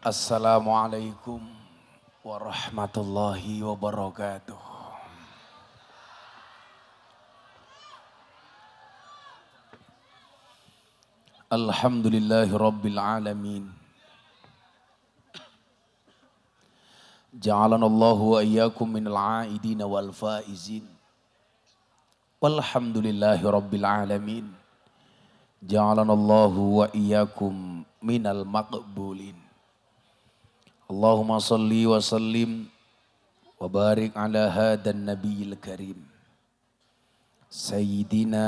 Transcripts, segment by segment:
Assalamualaikum warahmatullahi wabarakatuh. Alhamdulillahi rabbil alamin. Ja'alanallahu wa iyyakum minal aidin wal faizin. Walhamdulillahi rabbil alamin. Ja'alanallahu wa iyyakum minal maqbulin. Allahumma salli wa sallim wa barik ala hadan nabiyil karim. Sayyidina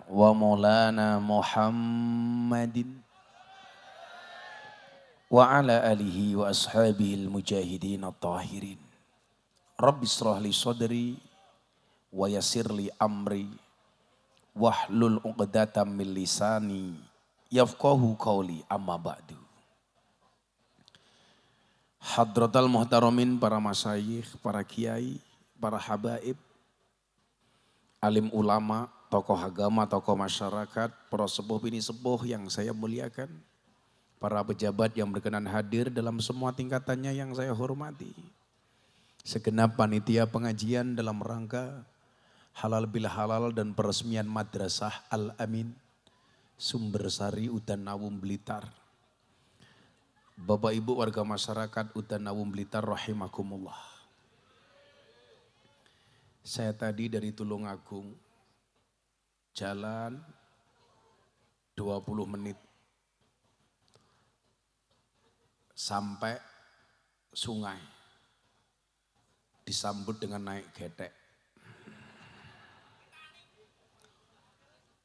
wa maulana Muhammadin wa ala alihi wa ashabihil mujahidin at-tahirin. Rabbi israh li sadri wa yassir li amri wahlul 'uqdatam min lisani yafqahu qawli amma ba'du. Hadratal muhtaramin, para masyayikh, para kiai, para habaib, alim ulama, tokoh agama, tokoh masyarakat, para sepuh bini sepuh yang saya muliakan, para pejabat yang berkenan hadir dalam semua tingkatannya yang saya hormati, segenap panitia pengajian dalam rangka halal bil halal dan peresmian Madrasah Al-Amin Sumbersari Udan Nawum Blitar. Bapak Ibu warga masyarakat Udan Nawum Blitar rahimakumullah. Saya tadi dari Tulungagung jalan 20 menit sampai sungai, disambut dengan naik getek.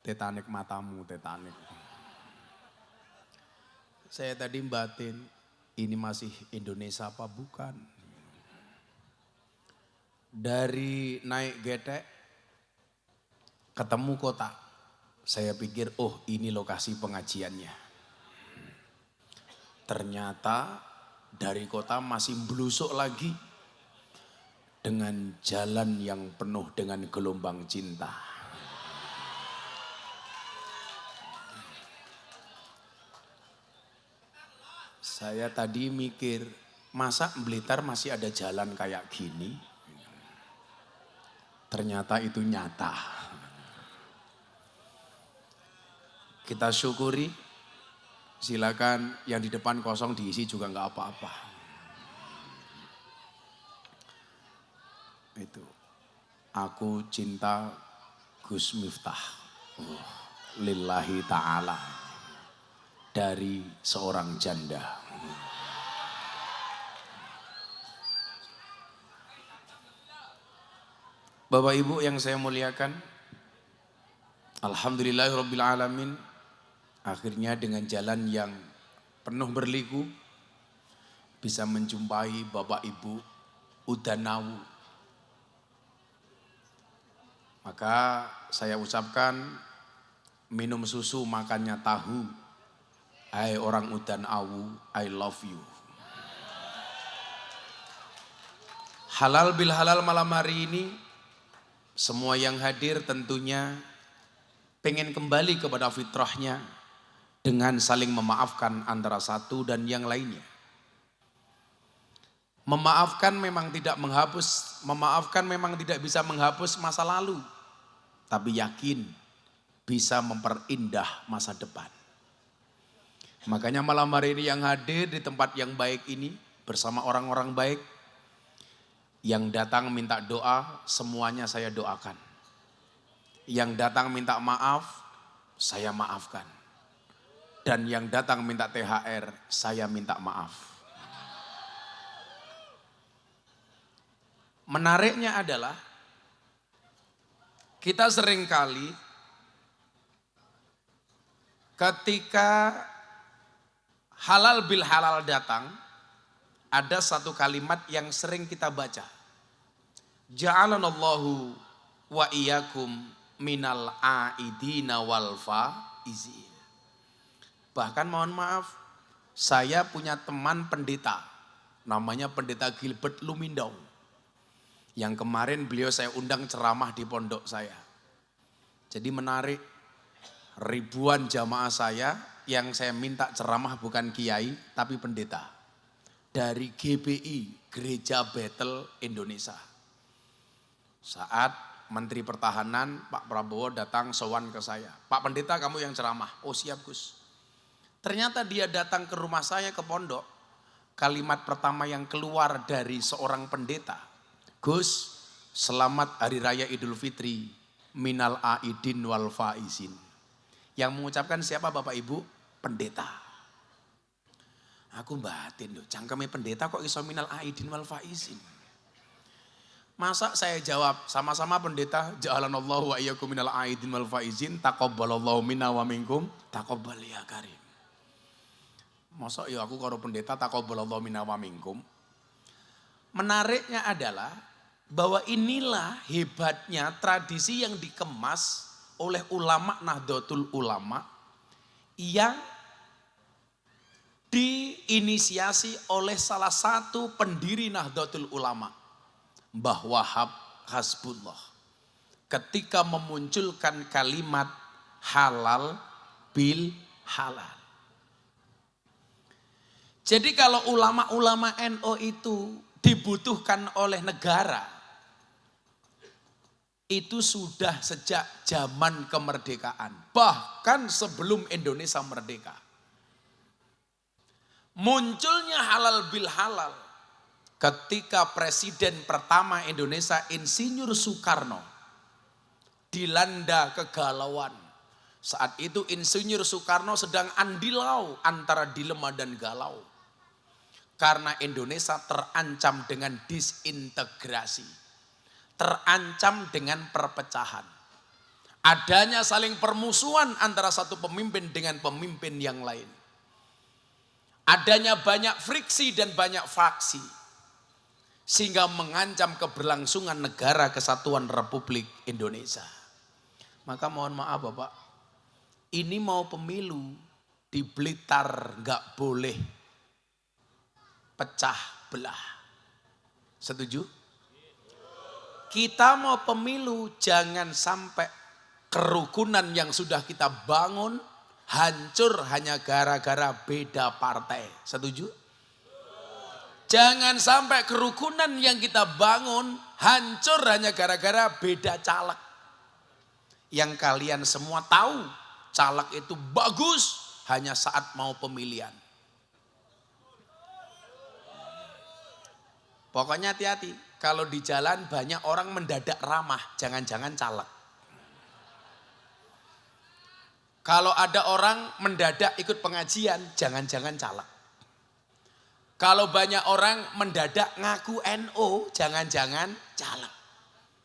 Tetanik matamu, tetanik. Saya tadi batin, ini masih Indonesia apa bukan? Dari naik getek, ketemu kota. Saya pikir, oh ini lokasi pengajiannya. Ternyata dari kota masih belusuk lagi dengan jalan yang penuh dengan gelombang cinta. Saya tadi mikir, masa Blitar masih ada jalan kayak gini? Ternyata itu nyata. Kita syukuri, silakan yang di depan kosong diisi juga nggak apa-apa. Itu, aku cinta Gus Miftah, lillahi ta'ala, dari seorang janda. Bapak Ibu yang saya muliakan, alhamdulillahirabbil alamin, akhirnya dengan jalan yang penuh berliku bisa menjumpai Bapak Ibu Udan Nawu. Maka saya ucapkan, minum susu makannya tahu. Hai orang Udan Nawu, I love you. Halal bil halal malam hari ini, semua yang hadir tentunya pengen kembali kepada fitrahnya dengan saling memaafkan antara satu dan yang lainnya. Memaafkan memang tidak menghapus, memaafkan memang tidak bisa menghapus masa lalu, tapi yakin bisa memperindah masa depan. Makanya malam hari ini yang hadir di tempat yang baik ini bersama orang-orang baik, yang datang minta doa, semuanya saya doakan. Yang datang minta maaf, saya maafkan. Dan yang datang minta THR, saya minta maaf. Menariknya adalah, kita seringkali ketika halal bil halal datang, ada satu kalimat yang sering kita baca. Ja'alanallahu wa iyyakum minal aidina wal faizin. Bahkan mohon maaf, saya punya teman pendeta, namanya Pendeta Gilbert Lumindau. Yang kemarin beliau saya undang ceramah di pondok saya. Jadi menarik, ribuan jamaah saya yang saya minta ceramah bukan kiai tapi pendeta. dari GBI, Gereja Bethel Indonesia. Saat Menteri Pertahanan Pak Prabowo datang sowan ke saya. Pak Pendeta, kamu yang ceramah. Oh siap Gus. Ternyata dia datang ke rumah saya ke pondok. Kalimat pertama yang keluar dari seorang pendeta. Gus, selamat Hari Raya Idul Fitri. Minal aidin wal faizin. Yang mengucapkan siapa Bapak Ibu? Pendeta. Aku batin loh, cangkeme pendeta kok iso minal aidin wal faizin. Masa saya jawab sama-sama pendeta, ja'alanallahu wa iyyakum minal aidin wal faizin, taqabbalallahu minna wa minkum, taqabbal ya karim. Masa ya aku karo pendeta taqabbalallahu minna wa minkum. Menariknya adalah bahwa inilah hebatnya tradisi yang dikemas oleh ulama Nahdlatul Ulama yang diinisiasi oleh salah satu pendiri Nahdlatul Ulama, Mbah Wahab Hasbullah. Ketika memunculkan kalimat halal bil halal. Jadi kalau ulama-ulama NU itu dibutuhkan oleh negara, itu sudah sejak zaman kemerdekaan. Bahkan sebelum Indonesia merdeka. Munculnya halal bil halal ketika Presiden pertama Indonesia Insinyur Soekarno dilanda kegalauan. Saat itu Insinyur Soekarno sedang andilau antara dilema dan galau. Karena Indonesia terancam dengan disintegrasi. Terancam dengan perpecahan. Adanya saling permusuhan antara satu pemimpin dengan pemimpin yang lain. Adanya banyak friksi dan banyak faksi. Sehingga mengancam keberlangsungan negara kesatuan Republik Indonesia. Maka mohon maaf Bapak, ini mau pemilu di Blitar gak boleh pecah belah. Setuju? Kita mau pemilu jangan sampai kerukunan yang sudah kita bangun hancur hanya gara-gara beda partai. Setuju? Jangan sampai kerukunan yang kita bangun hancur hanya gara-gara beda caleg. Yang kalian semua tahu caleg itu bagus hanya saat mau pemilihan. Pokoknya hati-hati, kalau di jalan banyak orang mendadak ramah, jangan-jangan caleg. Kalau ada orang mendadak ikut pengajian, jangan-jangan caleg. Kalau banyak orang mendadak ngaku NU, jangan-jangan caleg.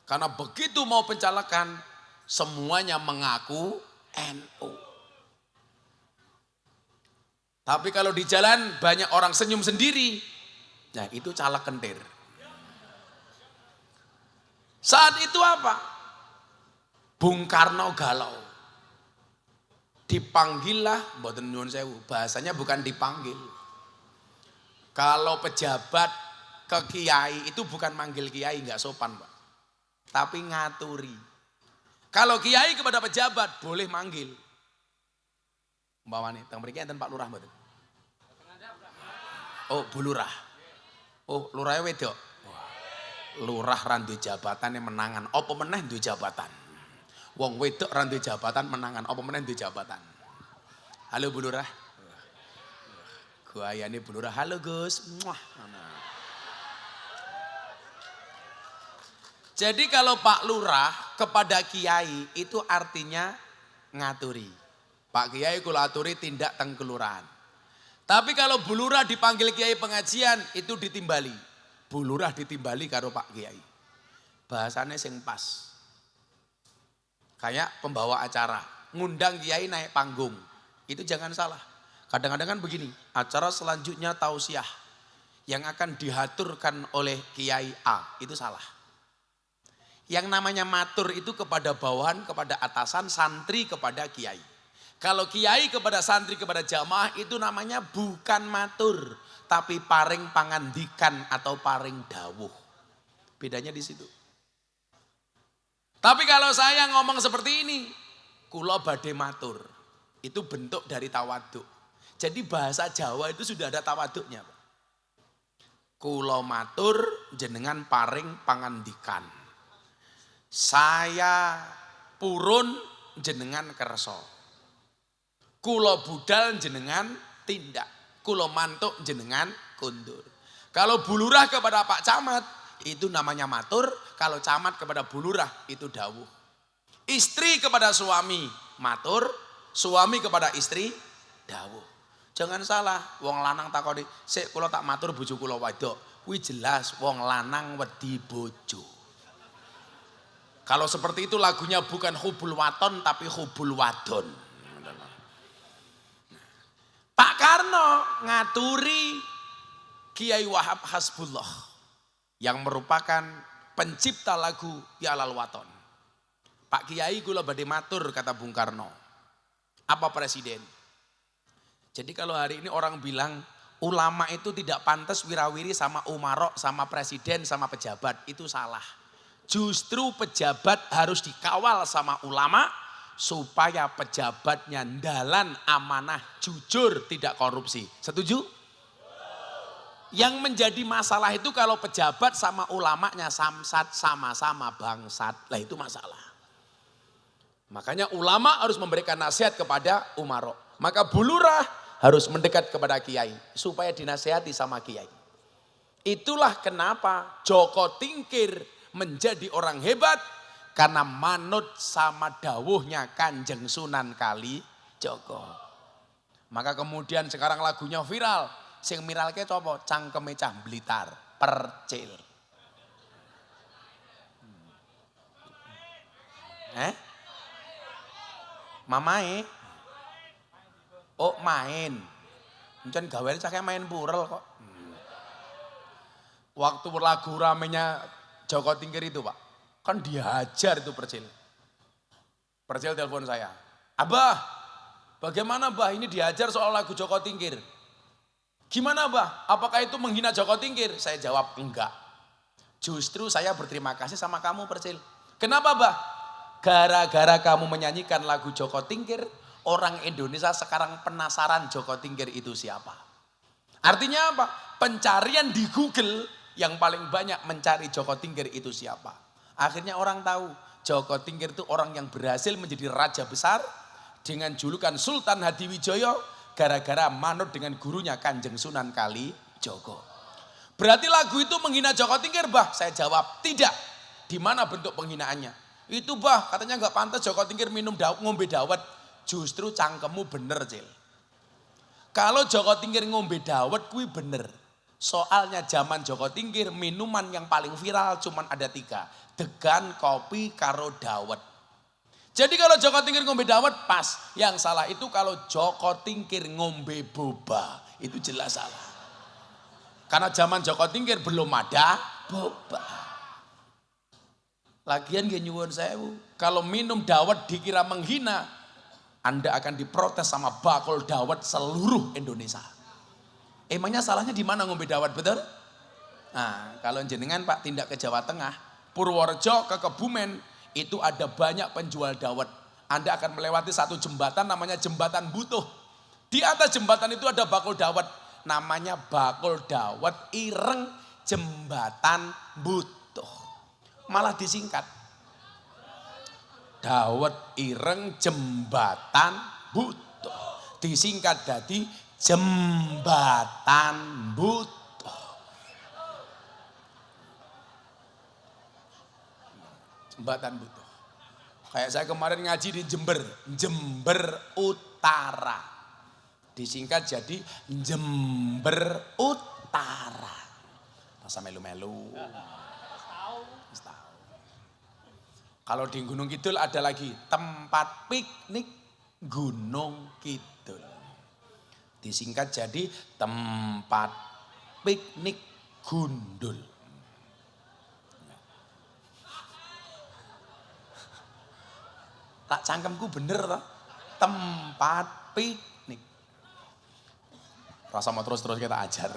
Karena begitu mau pencalekan, semuanya mengaku NU. Tapi kalau di jalan banyak orang senyum sendiri, nah itu caleg kentir. Saat itu apa? Bung Karno galau. Dipanggillah, mboten nyuwun sewu, bahasanya bukan dipanggil. Kalau pejabat ke kiai itu bukan manggil kiai, nggak sopan Pak. Tapi ngaturi. Kalau kiai kepada pejabat boleh manggil. Umpamane teng mriki enten Pak Lurah mboten? Oh, Bu Lurah. Oh, lurahnya wedok. Lurah ra duwe jabatan yang menangan, apa meneh duwe jabatan. Wong wedok ra duwe jabatan menangan, apa meneh duwe jabatan. Halo Bu Lurah. Guayane Bu Lurah, halo Gus. Muah. Jadi kalau Pak Lurah kepada Kiai itu artinya ngaturi. Pak Kiai kula aturi tindak teng kelurahan. Tapi kalau Bu Lurah dipanggil Kiai pengajian itu ditimbali. Bu Lurah ditimbali karo Pak Kiai. Bahasanya sing pas. Kayak pembawa acara, ngundang Kiai naik panggung. Itu jangan salah. Kadang-kadang kan begini, acara selanjutnya tausiah yang akan dihaturkan oleh Kiai A, itu salah. Yang namanya matur itu kepada bawahan, kepada atasan, santri kepada kiai. Kalau kiai kepada santri, kepada jamaah itu namanya bukan matur, tapi paring pangandikan atau paring dawuh. Bedanya di situ. Tapi kalau saya ngomong seperti ini, kula badhe matur. Itu bentuk dari tawaduk. Jadi bahasa Jawa itu sudah ada tawaduknya, Pak. Kula matur jenengan paring pangandikan. Saya purun jenengan kersa. Kula budal jenengan tindak. Kula mantuk jenengan kundur. Kalau bulurah kepada Pak Camat itu namanya matur. Kalau camat kepada bulurah itu dawuh. Istri kepada suami matur. Suami kepada istri dawuh. Jangan salah, wong lanang takoni, "Sik kula tak matur bojo kula wedok." Kuwi jelas wong lanang wedi bojo. Kalau seperti itu lagunya bukan hubul waton tapi hubul wadon. Pak Karno ngaturi Kiai Wahab Hasbullah yang merupakan pencipta lagu Ya Lal Waton. Pak Kiai kula badhe matur kata Bung Karno. Apa presiden? Jadi kalau hari ini orang bilang ulama itu tidak pantas wirawiri sama umarok, sama presiden, sama pejabat. Itu salah. Justru pejabat harus dikawal sama ulama supaya pejabatnya ndalan amanah, jujur, tidak korupsi. Setuju? Yang menjadi masalah itu kalau pejabat sama ulamanya samsat, sama-sama bangsat. Lah itu masalah. Makanya ulama harus memberikan nasihat kepada umarok. Maka bulurah harus mendekat kepada kiai supaya dinasihati sama kiai. Itulah kenapa Joko Tingkir menjadi orang hebat karena manut sama dawuhnya Kanjeng Sunan Kalijaga. Maka kemudian sekarang lagunya viral. Sing viralke coba cangkeme cah Blitar, percil. Mamae? Oh main. Mungkin gawean caknya main purel kok. Waktu lagu ramenya Joko Tingkir itu Pak. Kan dihajar itu percil. Percil telepon saya. Abah, bagaimana Bah ini dihajar soal lagu Joko Tingkir? Gimana Bah? Apakah itu menghina Joko Tingkir? Saya jawab enggak. Justru saya berterima kasih sama kamu percil. Kenapa Bah? Gara-gara kamu menyanyikan lagu Joko Tingkir, orang Indonesia sekarang penasaran Joko Tingkir itu siapa. Artinya apa? Pencarian di Google yang paling banyak mencari Joko Tingkir itu siapa. Akhirnya orang tahu Joko Tingkir itu orang yang berhasil menjadi raja besar dengan julukan Sultan Hadiwijoyo gara-gara manut dengan gurunya Kanjeng Sunan Kalijaga. Berarti lagu itu menghina Joko Tingkir Bah? Saya jawab tidak. Di mana bentuk penghinaannya? Itu Bah katanya nggak pantas Joko Tingkir ngombe dawet. Justru cangkemmu bener Cil. Kalau Joko Tingkir ngombe dawet kuwi bener. Soalnya zaman Joko Tingkir minuman yang paling viral cuman ada 3. Degan, kopi, karo dawet. Jadi kalau Joko Tingkir ngombe dawet pas. Yang salah itu kalau Joko Tingkir ngombe boba. Itu jelas salah. Karena zaman Joko Tingkir belum ada boba. Lagian gak nyuwun sewu. Kalau minum dawet dikira menghina. Anda akan diprotes sama bakul dawet seluruh Indonesia. Emangnya salahnya di mana ngombe dawet, betul? Nah, kalau jenengan Pak tindak ke Jawa Tengah, Purworejo ke Kebumen, itu ada banyak penjual dawet. Anda akan melewati satu jembatan namanya Jembatan Butuh. Di atas jembatan itu ada bakul dawet. Namanya bakul dawet Ireng Jembatan Butuh. Malah disingkat. Dawet Ireng Jembatan Butuh. Disingkat jadi Jembatan Butuh. Jembatan Butuh. Kayak saya kemarin ngaji di Jember. Jember Utara. Disingkat jadi Jember Utara. Masa melu-melu. Kalau di Gunung Kidul ada lagi tempat piknik Gunung Kidul. Disingkat jadi tempat piknik Gundul. Tak cangkemku bener toh. Tempat piknik. Rasa mau terus-terus kita ajar.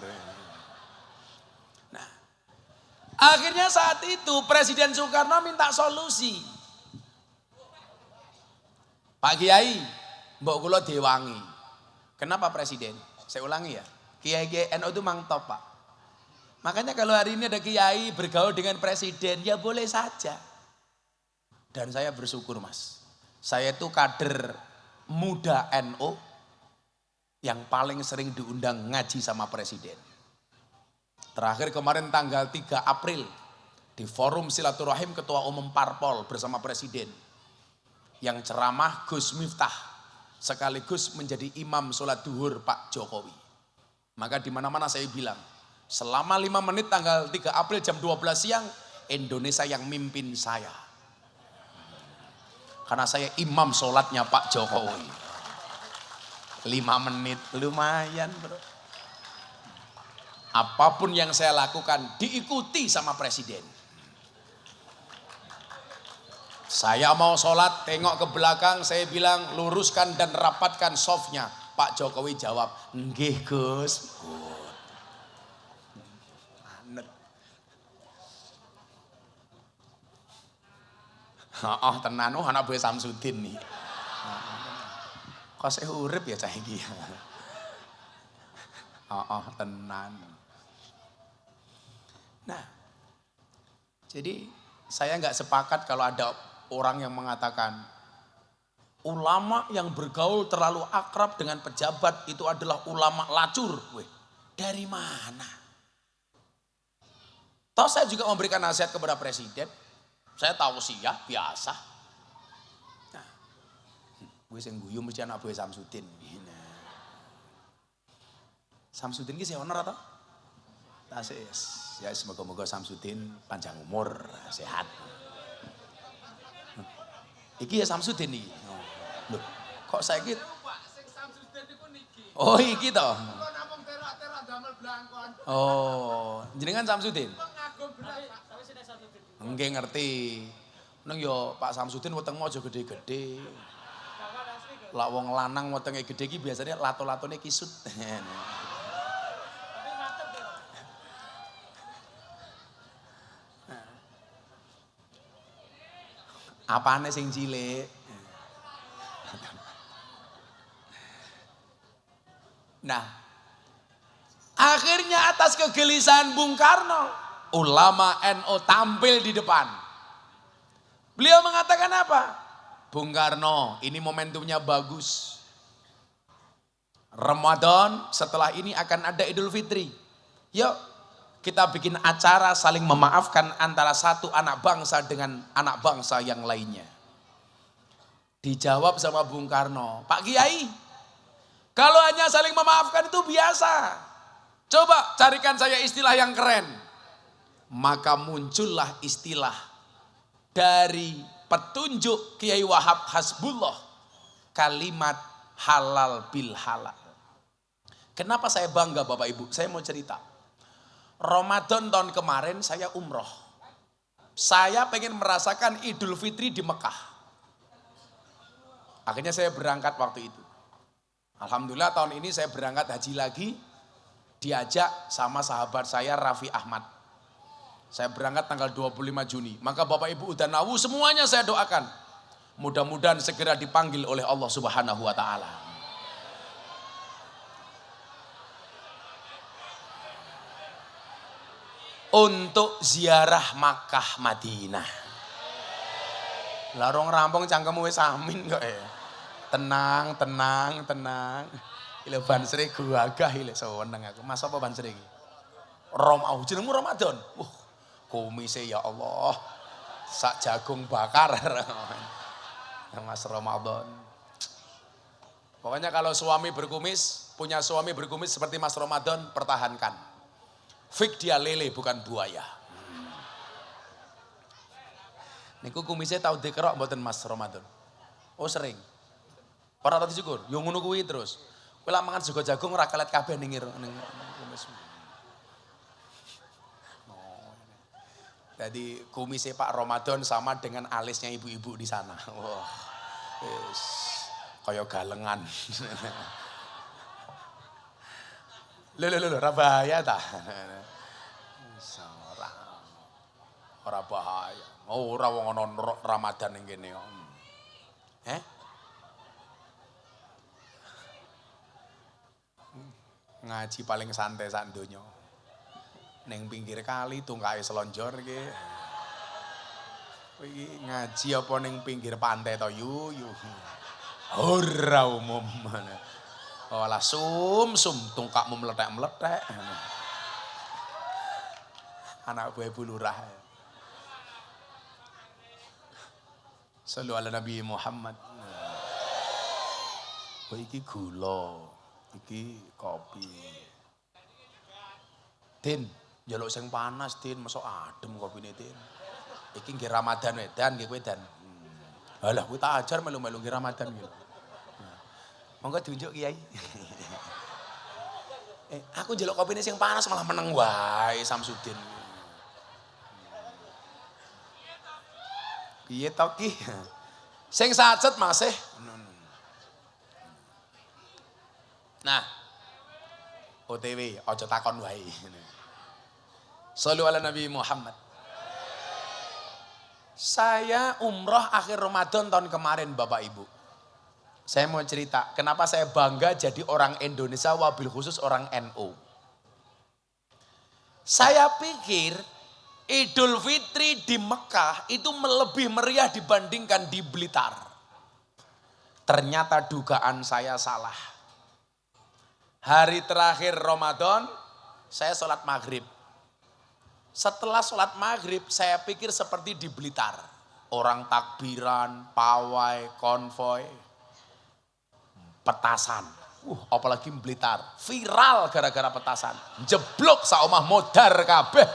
Akhirnya saat itu Presiden Soekarno minta solusi. Pak Kiai, mbok kula diwangi. Kenapa Presiden? Saya ulangi ya. Kiai NU itu mang top Pak. Makanya kalau hari ini ada kiai bergaul dengan presiden, ya boleh saja. Dan saya bersyukur Mas. Saya itu kader muda NU yang paling sering diundang ngaji sama presiden. Terakhir kemarin tanggal 3 April di forum silaturahim Ketua Umum Parpol bersama presiden. Yang ceramah Gus Miftah sekaligus menjadi imam sholat duhur Pak Jokowi. Maka di mana-mana saya bilang, selama 5 menit tanggal 3 April jam 12 siang, Indonesia yang mimpin saya. Karena saya imam sholatnya Pak Jokowi. 5 menit lumayan bro. Apapun yang saya lakukan diikuti sama presiden. Saya mau sholat, tengok ke belakang, saya bilang luruskan dan rapatkan softnya. Pak Jokowi jawab, nggih Gus. Oh tenan, anak buah Samsudin nih. Kok saya urip ya cah iki. Oh tenan. Nah, jadi saya nggak sepakat kalau ada orang yang mengatakan ulama yang bergaul terlalu akrab dengan pejabat itu adalah ulama lacur. Weh, dari mana? Toh saya juga memberikan nasihat kepada presiden. Saya tahu sih ya, biasa. Nah, gue yang guyu mesti anak buah Samsudin. Samsudin ini saya honor atau? Ya semoga-moga Samsudin panjang umur, sehat. Iki ya Samsudin nih. Loh, kok saya gitu? Oh iki toh. Oh, jenengan Samsudin? Nggih ngerti. Neng yo Pak Samsudin wetengmu aja gede-gede. Lah wong lanang wetenge gede iki biasanya lato-latone kisut. Apane sing cilik? Nah, akhirnya atas kegelisahan Bung Karno, ulama NU tampil di depan. Beliau mengatakan apa? Bung Karno, ini momentumnya bagus. Ramadan setelah ini akan ada Idul Fitri. Yuk kita bikin acara saling memaafkan antara satu anak bangsa dengan anak bangsa yang lainnya. Dijawab sama Bung Karno, Pak Kiai, kalau hanya saling memaafkan itu biasa. Coba carikan saya istilah yang keren. Maka muncullah istilah dari petunjuk Kiai Wahab Hasbullah, kalimat halal bil halal. Kenapa saya bangga Bapak Ibu? Saya mau cerita. Ramadan tahun kemarin saya umroh. Saya pengen merasakan Idul Fitri di Mekah. Akhirnya saya berangkat waktu itu. Alhamdulillah tahun ini saya berangkat haji lagi. Diajak sama sahabat saya Raffi Ahmad. Saya berangkat tanggal 25 Juni. Maka Bapak Ibu udah nawu semuanya saya doakan. Mudah-mudahan segera dipanggil oleh Allah Subhanahu wa Ta'ala. Untuk ziarah Makkah Madinah. Larong rampung cangkemmu wis amin kok ya. Tenang. Ile ban sri gagah ile seneng aku. Mas apa ban sri iki? Jenengmu Ramadan. Kumise ya Allah. Sak jagung bakar. Mas Ramadan. Pokoknya kalau suami berkumis, punya suami berkumis seperti Mas Ramadan, pertahankan. Fik dia lele bukan buaya. Niku kumisnya tahu dikerok mboten Mas Ramadan. Oh sering. Ora tau dicukur, yo ngono kuwi terus. Kowe lak mangan sego jagung ora kelet kabeh ning kumis. Jadi kumisnya Pak Ramadan sama dengan alisnya ibu-ibu di sana. Wah. Wis kaya galengan. Lho, ora bahaya ta? Ora bahaya. Oh, ora wong ana Ramadan ning kene kok. Ngaji paling santai sak donya. neng pinggir kali tungkae selonjor iki. Kowe iki ngaji apa ning pinggir pantai to yu. Ora umum. Olah sum tungkakmu meletek-meletek. Anak buah Ibu Lurah. Sallu ala Nabi Muhammad. Oh iki gula, iki kopi. Tin, njaluk sing panas Tin, mosok adem kopine Tin. Iki nggih Ramadan wedan nggih kowe dan. Halah kuwi tak ajar melu-melu nggih Ramadan iki. Monggo diunjuk Kiai. Aku njaluk kopine sing panas malah meneng wae Samsudin. Piye to Ki? Sing sacet masih. Nah. OTW aja takon wae. Shallu ala Nabi Muhammad. Saya umroh akhir Ramadan tahun kemarin Bapak Ibu. Saya mau cerita kenapa saya bangga jadi orang Indonesia wabil khusus orang NU. Saya pikir Idul Fitri di Mekah itu lebih meriah dibandingkan di Blitar. Ternyata dugaan saya salah. Hari terakhir Ramadan saya sholat maghrib. Setelah sholat maghrib saya pikir seperti di Blitar. Orang takbiran, pawai, konvoy, petasan. Apalagi Blitar. Viral gara-gara petasan. Jeblok saomah modar kabeh.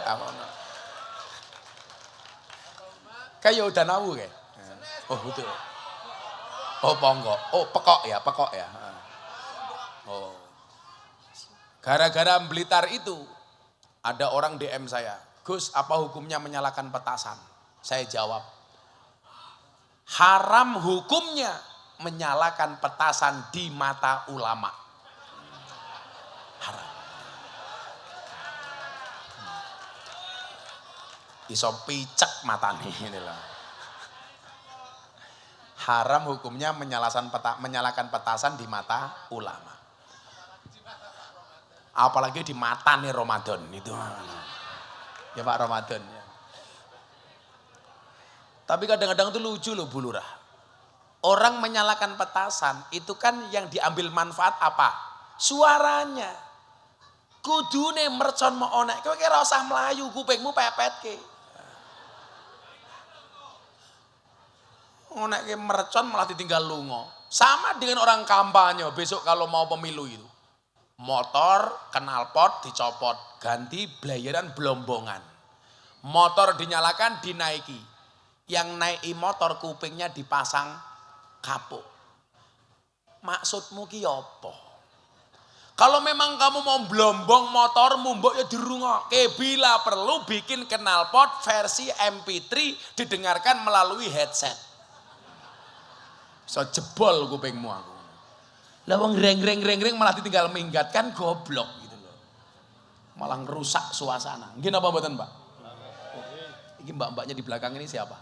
Kayak udah nawu kayak. Oh betul. Oh ponggo. Oh pekok ya. Oh. Gara-gara Blitar itu ada orang DM saya. Gus, apa hukumnya menyalakan petasan? Saya jawab. Haram hukumnya menyalakan petasan di mata ulama. Haram. Iso picek matane ini lah. Haram hukumnya menyalakan petasan di mata ulama. Apalagi di mata nih Ramadan itu. Ya Pak Ramadan ya. Tapi kadang-kadang itu lucu loh Bu Lurah. Orang menyalakan petasan itu kan yang diambil manfaat apa? Suaranya. Kudune mercon mau onek. Kowe kira usah melayu kupingmu pepetke. Onek ke mercon malah ditinggal lungo. Sama dengan orang kampanye besok kalau mau pemilu itu. Motor, knalpot dicopot, ganti blayeran blombongan. Motor dinyalakan, dinaiki. Yang naiki motor kupingnya dipasang kapuk. Maksudmu ki apa? Kalau memang kamu mau blombong motormu, mbok ya dirungokke. Bila perlu bikin knalpot versi MP3 didengarkan melalui headset. So jebol kupingmu aku. Lah wong reng malah ditinggal minggat kan goblok gitu loh. Malah ngerusak suasana. Nggih napa mboten, Mbak? Ini mbak-mbaknya di belakang ini siapa?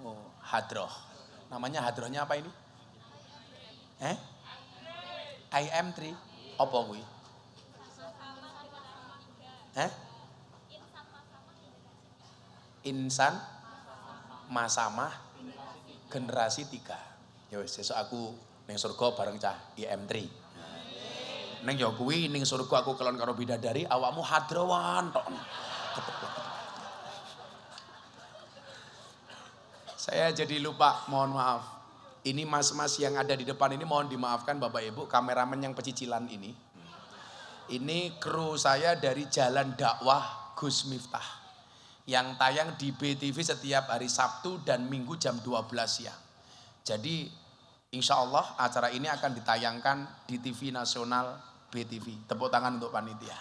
Oh, Hadroh. Namanya Hadrohnya apa ini? IM3. Apa kuwi? Insan Masamah Generasi 3. Ya wis sesuk aku ning surga bareng cah IM3. Ning ya kuwi ning surga aku kelon karo bidadari, awakmu hadrowan tok. Saya jadi lupa, mohon maaf. Ini mas-mas yang ada di depan ini mohon dimaafkan Bapak Ibu, kameramen yang pecicilan ini. Ini kru saya dari Jalan Dakwah Gus Miftah. Yang tayang di BTV setiap hari Sabtu dan Minggu jam 12 siang. Jadi insya Allah acara ini akan ditayangkan di TV nasional BTV. Tepuk tangan untuk panitia.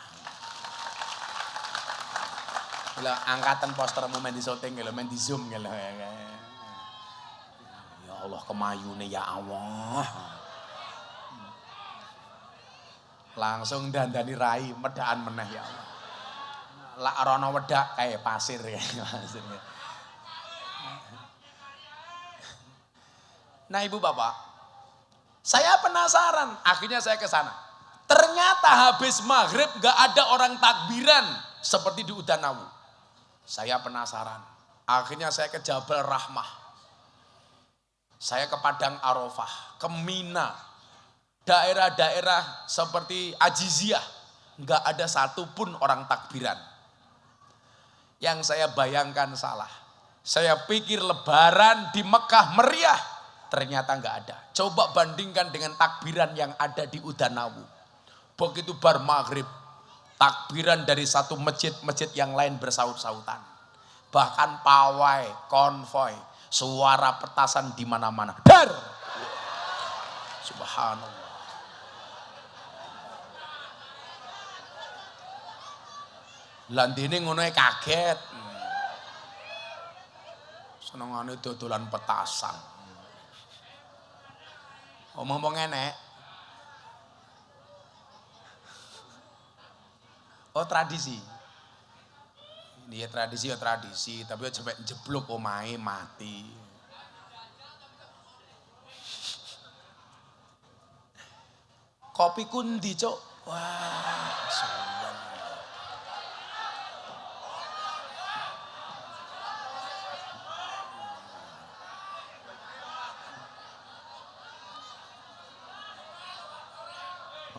Gila, angkatan postermu main di syuting, main di zoom. Ya Allah kemayune ya Allah. Langsung dandani rai, medaan meneh ya Allah. Lak rono wedak kayak pasir ya. Nah Ibu Bapak, saya penasaran, akhirnya saya ke sana. Ternyata habis maghrib gak ada orang takbiran seperti di Udanawu. Saya penasaran. Akhirnya saya ke Jabal Rahmah. Saya ke Padang Arafah, ke Mina. Daerah-daerah seperti Ajiziyah. Enggak ada satupun orang takbiran. Yang saya bayangkan salah. Saya pikir lebaran di Mekah meriah. Ternyata enggak ada. Coba bandingkan dengan takbiran yang ada di Udanawu. Begitu bar maghrib. Takbiran dari satu masjid yang lain bersaut-sautan. Bahkan pawai, konvoy, suara petasan di mana-mana. Dar! Subhanallah. Landine ngono kaget. Senengane dodolan petasan. Omong-omong enek. Oh tradisi. Dia tradisi ya tradisi, tapi sampai jeblok omahe mati. Kopi kundi, Cuk. Wah, sowan.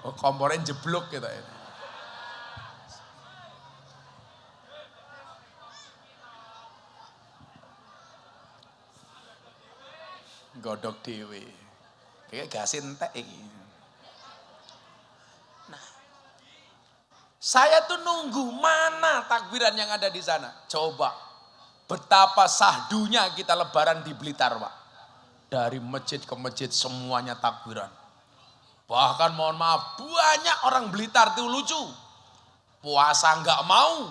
Oh, kompornya jeblok gitu ya. Godok dewe. Kayak gas entek iki. Nah. Saya tuh nunggu mana takbiran yang ada di sana. Coba betapa sahdunya kita lebaran di Blitar, Pak. Dari masjid ke masjid semuanya takbiran. Bahkan mohon maaf, banyak orang Blitar itu lucu. Puasa enggak mau,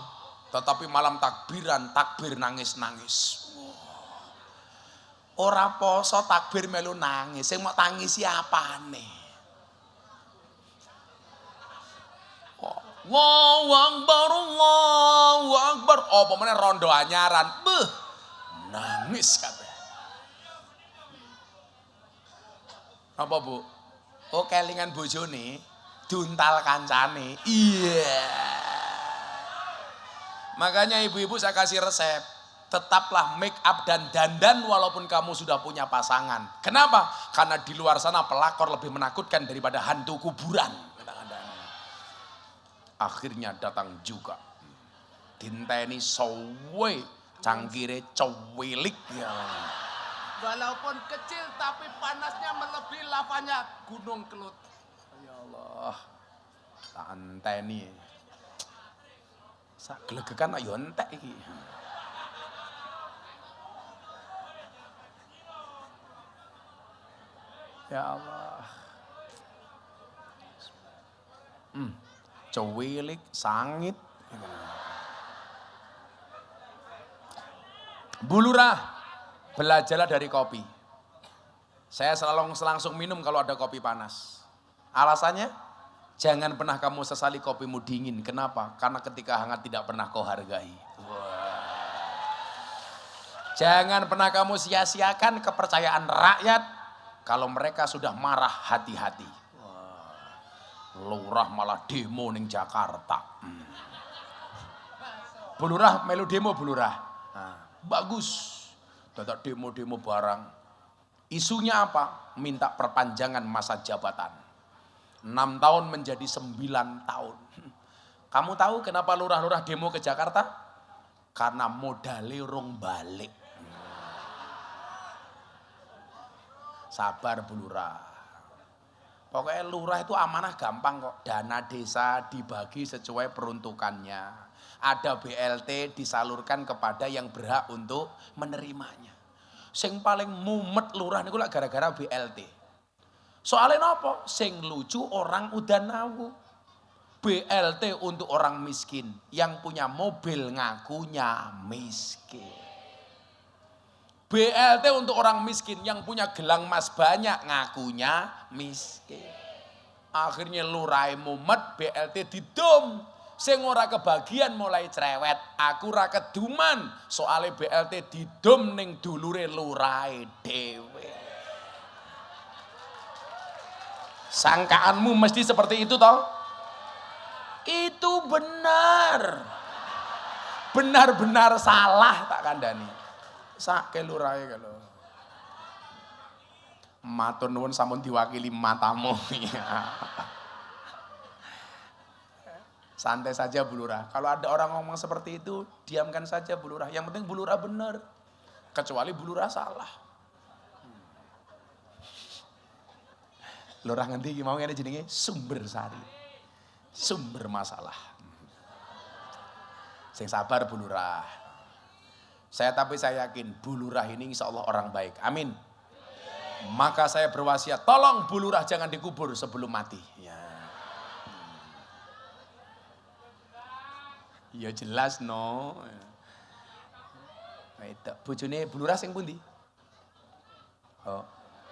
tetapi malam takbiran, takbir nangis-nangis. Ora poso takbir melu nangis, sing mau tangisi apane? Allahu Akbar, Allahu Akbar. Apa meneh rondo anyaran. Beuh. Nangis kabeh. Apa, Bu? Oh, kelingan bojone duntal kancane. Iya. Makanya ibu-ibu saya kasih resep. Tetaplah make up dan dandan walaupun kamu sudah punya pasangan. Kenapa? Karena di luar sana pelakor lebih menakutkan daripada hantu kuburan. Akhirnya datang juga. Dinteni sowe, cangkire cowilik. Ya. Walaupun kecil tapi panasnya melebihi lavanya Gunung Kelut. Ya Allah. Tak enteni. Sak glegekan ayo entek iki. Ya Allah. Cowilik, sangit. Bu Lurah, belajarlah dari kopi. Saya selalu langsung minum kalau ada kopi panas. Alasannya, jangan pernah kamu sesali kopimu dingin. Kenapa? Karena ketika hangat tidak pernah kau hargai. Jangan pernah kamu sia-siakan kepercayaan rakyat. Kalau mereka sudah marah, hati-hati. Lurah malah demo ning Jakarta. Bu Lurah melu demo Bu Lurah. Nah, bagus. Dadak demo-demo barang. Isunya apa? Minta perpanjangan masa jabatan. 6 tahun menjadi 9 tahun. Kamu tahu kenapa lurah-lurah demo ke Jakarta? Karena modalnya urung balik. Sabar Bu Lurah. Pokoknya lurah itu amanah gampang kok. Dana desa dibagi sesuai peruntukannya. Ada BLT disalurkan kepada yang berhak untuk menerimanya. Sing paling mumet lurah niku lak gara-gara BLT. Soalnya nopo? Sing lucu orang Udanawu. BLT untuk orang miskin. Yang punya mobil ngakunya miskin. BLT untuk orang miskin yang punya gelang emas banyak ngakunya miskin. Akhirnya lurai mumet BLT didom. Sing ora kebagian mulai cerewet. Aku ra keduman soalnya BLT didom ning dulure lurai dhewe. Sangkaanmu mesti seperti itu toh? Itu benar. benar-benar salah tak kandani. Sak kelurahe kalau. Matur nuwun sampun diwakili matamu. Santai saja Bu Lurah. Kalau ada orang ngomong seperti itu, diamkan saja Bu Lurah. Yang penting Bu Lurah benar. Kecuali Bu Lurah salah. Lurah ngendi iki mau ngene jenenge sumber sari. Sumber masalah. Sing sabar Bu Lurah. Tapi saya yakin Bu Lurah ini insya Allah orang baik. Amin. Maka saya berwasiat, tolong Bu Lurah jangan dikubur sebelum mati. Ya jelas no. Bojone Bu Lurah sing pundi?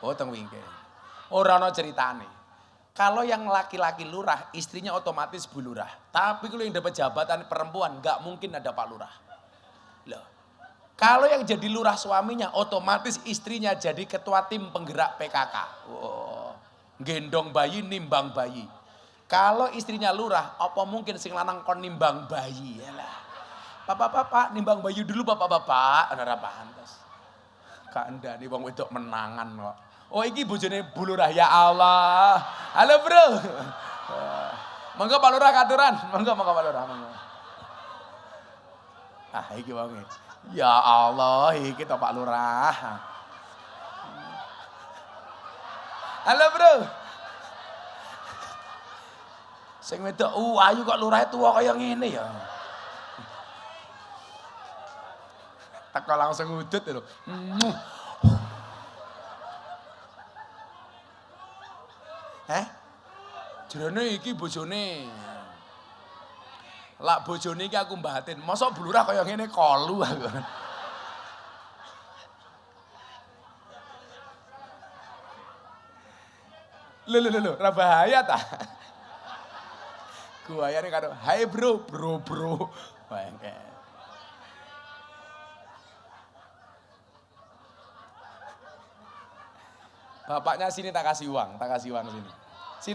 Oh teng wingke. Ora ana ceritane. Kalau yang laki-laki lurah, istrinya otomatis Bu Lurah. Tapi kalau yang dapat jabatan perempuan, nggak mungkin ada Pak Lurah. Loh. Kalau yang jadi lurah suaminya, otomatis istrinya jadi ketua tim penggerak PKK. Oh, gendong bayi, nimbang bayi. Kalau istrinya lurah, apa mungkin sing lanang kon nimbang bayi? Yalah. Bapak-bapak, nimbang bayi dulu bapak-bapak. Ora pantes. Kandhane wong wedok menangan kok. Oh iki bojone Bu Lurah, ya Allah. Halo bro. Monggo Pak Lurah katuran. Monggo Pak Lurah. Monggo. Iki wonge. Ya Allah, iki to Pak Lurah. Halo bro. Sing wedok ayu kok lurahe tuwa kaya ngene ya. Teko langsung udut lho. Jerone iki bojone. Lak bojone iki aku mbatin. Mosok Bu Lurah kaya ngene kolu aku. Lho, ora bahaya ta? Guayane karo, "Hai bro." Wah, bapaknya sini tak kasih uang sini.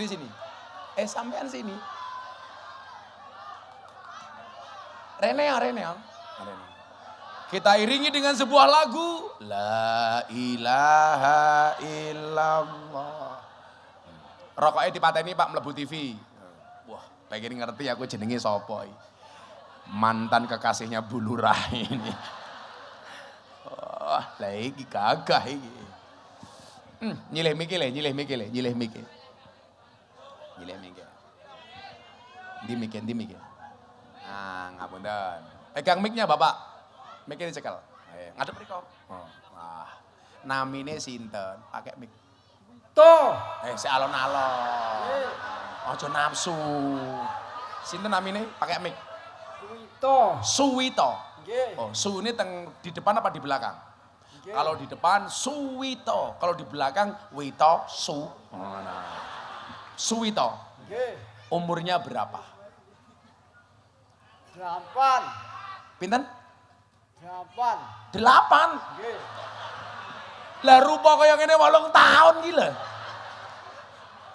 Sini. Sampean sini. Rene ya. Kita iringi dengan sebuah lagu. La ilaha illallah. Rokoknya dipateni Pak mlebu TV. Wah, pengen ngerti aku jenenge sapa iki. Mantan kekasihnya Bu Lurah ini. Wah, lah iki gagah iki. Nyilih mikir. Ndi mikir. Ngapunten. Pegang mic-nya Bapak. Mic-nya dicekel. Ngadep mriko. Wah. Namine sinten? Pakai mic. Toh. Si alon-alon. Aja nafsu. Sinten namine? Pakai mic. Suwito. Nggih. Oh, su ini di depan apa di belakang? Nggih. Kalau di depan Suwito, kalau di belakang Wito Su. Suwito. Nggih. Umurnya berapa? 8. Pinten? 8. 8. Nggih. Lah rupa kaya ngene 8 tahun iki lho.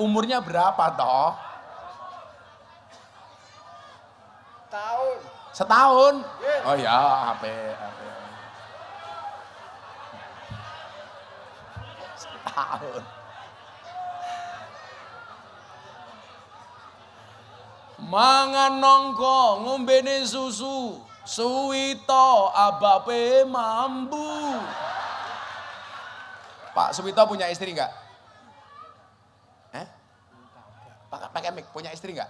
Umurnya berapa toh? Tahun. Setahun? Nggih. Oh ya, HP. Setahun. Mangan nongko, ngombene susu, Suwito abape mambu. Pak Suwito punya istri enggak? Pakai mic, punya istri enggak?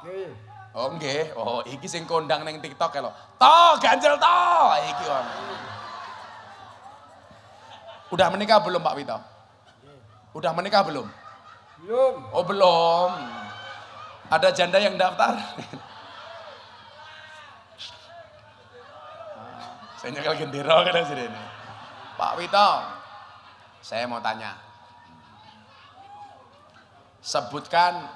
Nggih. Oh nggih, oh iki sing kondang neng TikTok ya lho. Toh, ganjel toh, iki wong. Udah menikah belum Pak Wito? Udah menikah belum? Belum. Oh belum. Ada janda yang daftar? Saya nyekel gendera kan sini. Pak Wito, saya mau tanya. Sebutkan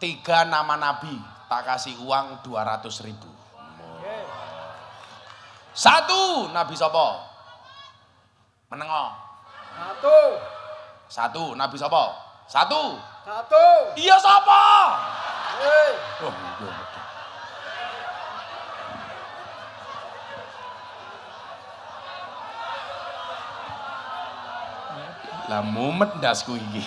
3 nama nabi, tak kasih uang 200.000. 1, Nabi sopo? Menengo. 1, Nabi sopo? 1. Iya sopo? Lah mumet ndasku iki.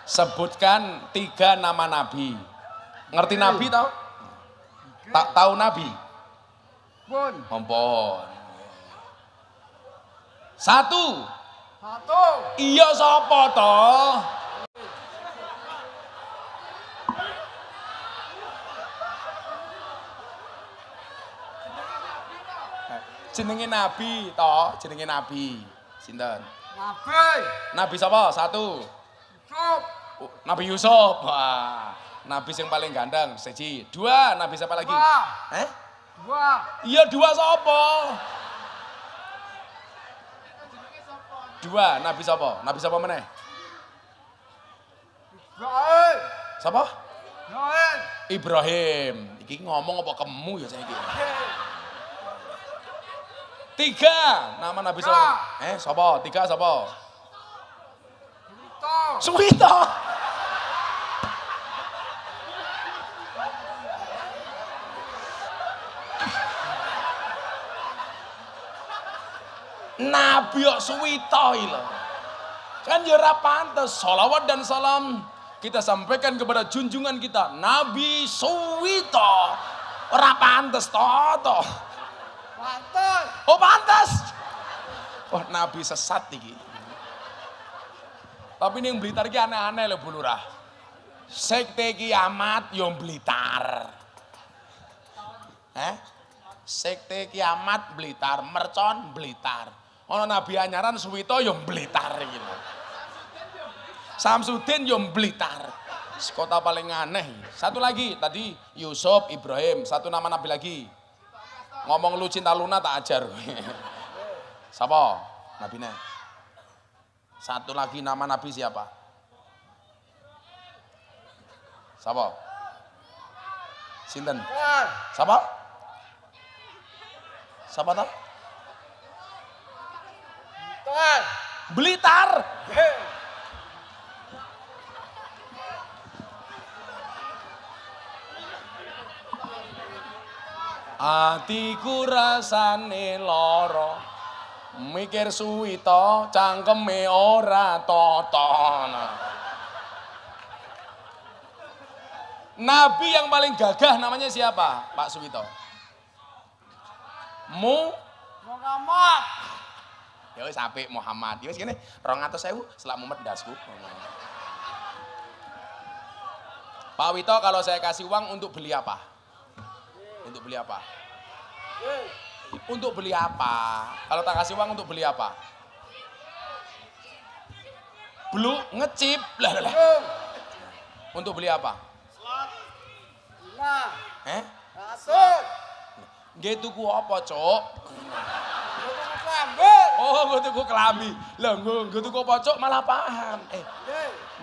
Sebutkan 3 nama nabi. Ngerti nabi tau? Tak tahu nabi? Pun. Ampun. 1. Satu. Iya sapa to? Jenenge nabi to, jenenge nabi. Sinten? Nabi. Nabi sapa? 1. Yusuf. Nabi Yusuf. Wah, nabi yang paling ganteng. 1. 2, nabi siapa lagi? 2. 2. Iya 2 sapa? 2, nabi sapa? Nabi sapa meneh? Ibrahim. Sapa? Ibrahim. Ibrahim. Iki ngomong apa kemu ya saiki? 3, nama nabi sapa? Sapa? 3 sapa? Suwito. Nabi kok Suwito lho. Kan ya ora pantes. Shalawat dan salam kita sampaikan kepada junjungan kita Nabi Suwito. Ora pantes to. Pantes. Oh pantes. Oh nabi sesat iki. Tapi ini yang Blitar iki aneh-aneh lho Bu Lurah. Sekte kiamat yo Blitar. Sekte kiamat Blitar, mercon Blitar. Ono nabi anyaran Suwito yo Blitar iki lho. Samsudin yo Blitar. Kota paling aneh. 1 lagi tadi Yusuf, Ibrahim, 1 nama nabi lagi. Ngomong lu cinta Luna tak ajar. Sapa? Nabine. 1 lagi nama nabi siapa? Sapa? Sinten? Sapa? Sapa ta? Blitar. Atiku rasane lara mikir Suwito cangkeme ora toton. Nabi yang paling gagah namanya siapa? Pak Suwito. Muhammad. Ya wis apik Muhammad. Ya wis kene 200.000 selak mumet ndasku. Pak Wito kalau saya kasih uang untuk beli apa? Untuk beli apa? Untuk beli apa? Kalau tak kasih uang untuk beli apa? Belu ngecip. Lah. Untuk beli apa? Nah. Satu. Nggih tuku apa, Cuk? Oh, gue tuku kelambi. Lah, gue tuku apa, Cuk? Malah paham.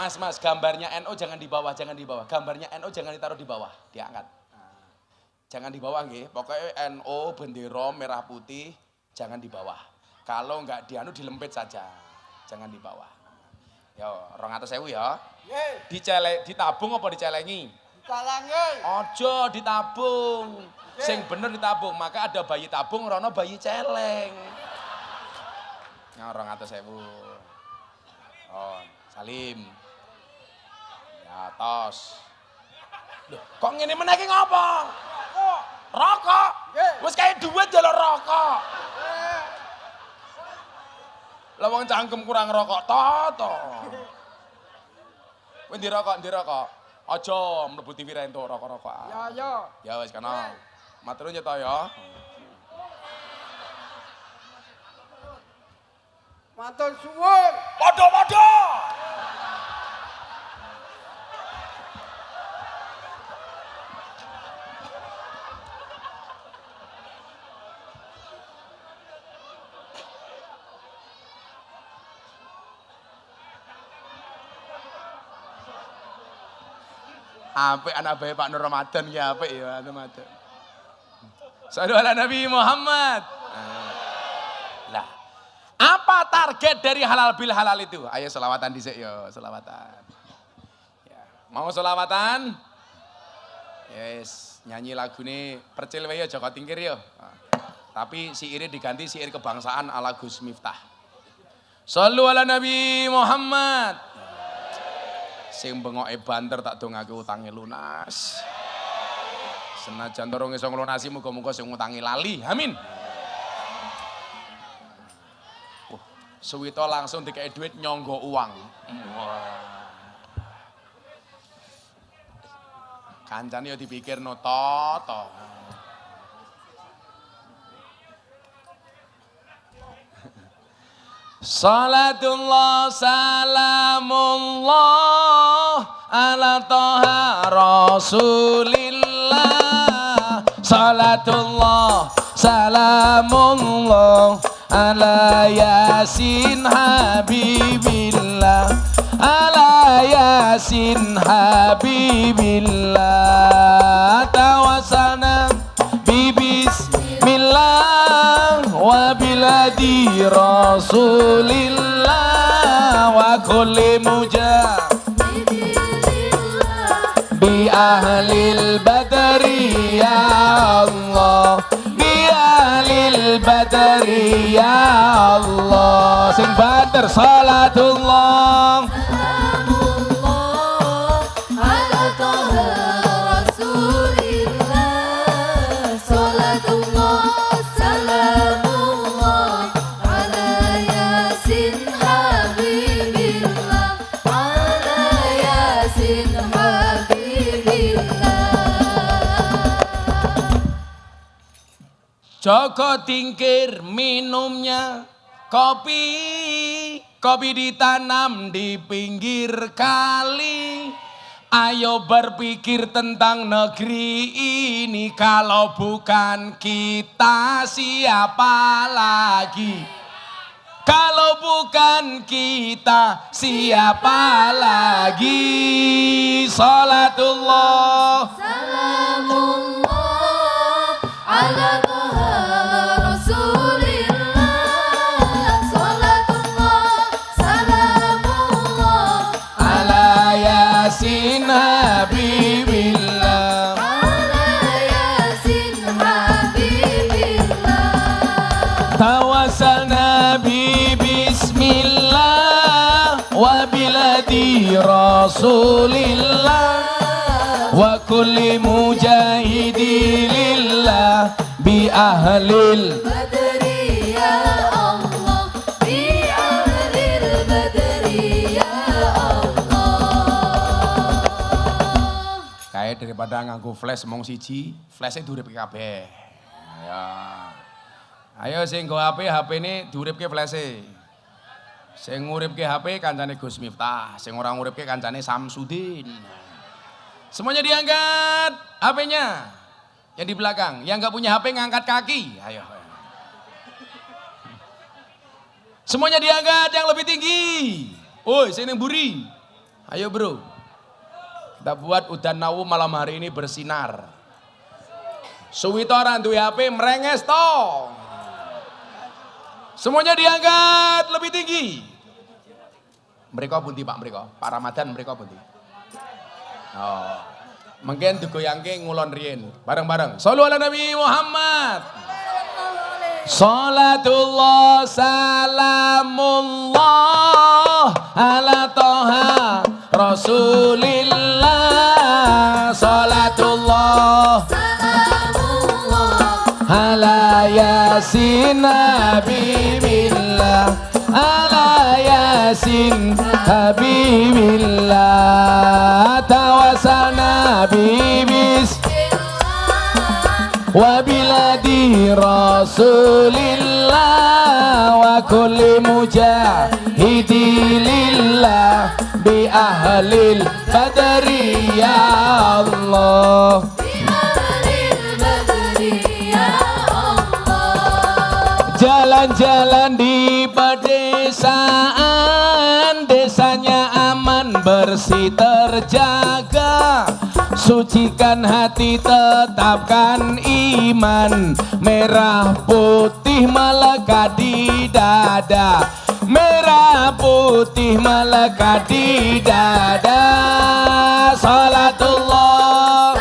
Mas, gambarnya NO jangan di bawah. Gambarnya NO jangan ditaruh di bawah, diangkat. Jangan di bawah nggih. Pokoknya NO bendera merah putih jangan di bawah. Kalau enggak dianu dilempit saja. Jangan di bawah. Yo, 200.000 ya. Ditabung apa dicelengi? Ditalangi. Ojo ditabung. Sing bener ditabung, maka ada bayi tabung, rono bayi celeng. Ya 200.000. Oh, Salim. Ya tos. Loh, kok ngene meneh iki ngopo? Rokok. Wis kae duit njaluk rokok. Lah wong cangkem kurang rokok to. Kowe ndirokok. Aja mlebu TV rento rokok-rokokan. Ya. Ya wis kana. Matur nuwun ya ya. Matur suwun. Padha-padha. Apik anak bae Pak Nur Ramadan ya apik ya Ramadan. Sallu ala Nabi Muhammad. Lah, apa target dari halal bil halal itu? Ayo selawatan dhisik yo, selawatan. Ya, mau selawatan? Yes, nyanyi lagu ini percil wae Joko Tingkir ya. Tapi si Iri diganti si Iri kebangsaan ala Gus Miftah. Shallu ala Nabi Muhammad. Sing bengoke banter tak dongake utange lunas. Senajan durung iso nglunasi muga-muga sing ngutangi lali. Amin. Suwito langsung dikei duit nyonggo uang. Kancane yo dipikirno to. Salatullah salamullah ala toha rasulillah. Salatullah salamullah ala yasin habibillah. Ala yasin habibillah. Tawassalna bibismillah wa biladi rasulillah wa kulli mujahidillah bi ahlil badri ya Allah, bi ahlil badri ya Allah. Sing banter salatullah Joko Tingkir minumnya kopi ditanam di pinggir kali. Ayo berpikir tentang negeri ini, kalau bukan kita siapa lagi? Kalau bukan kita siapa lagi? Salatullah salamullah ala rasulillah. Salatullah salamullah ala yasin habibillah. ala yasin habibillah. Tawassalna bismillah wa biladi rasulillah wa kulli mujahidi lillah bi ahlil badri ya Allah, bi ahlil badri ya Allah. kayak daripada nganggo flash mong siji, flashnya durip kabeh. Ayo sing nggo HP ini duripke flash-e. Sing nguripke HP kancane Gus Miftah, sing ora nguripke kancane Samsudin. Semuanya diangkat HP-nya. Yang di belakang, yang nggak punya HP ngangkat kaki. Ayo. Semuanya diangkat yang lebih tinggi. Woi, sini buri. Ayo bro. Kita buat udan nawu malam hari ini bersinar. Suwito ora duwe HP merenges to. Semuanya diangkat lebih tinggi. Mereka pundi Pak, mereka? Pak Ramadan mereka pundi? Oh. Mungkin digoyangke ngulon riyen. Bareng-bareng. Shallu ala Nabi Muhammad. Salatullah salamullah ala toha rasulillah. Salatullah salamullah ala yasin habibillah. Ala yasin habibillah. Tawassalna bibis wa biladi rasulillah wa kulli mujahidi lillah bi ahlil badri ya Allah. bi ahlil badri ya Allah. Jalan-jalan di pedesaan, desanya aman bersih terjaga. Sucikan hati, tetapkan iman. Merah putih melekat di dada. Merah putih melekat di dada. Salatullah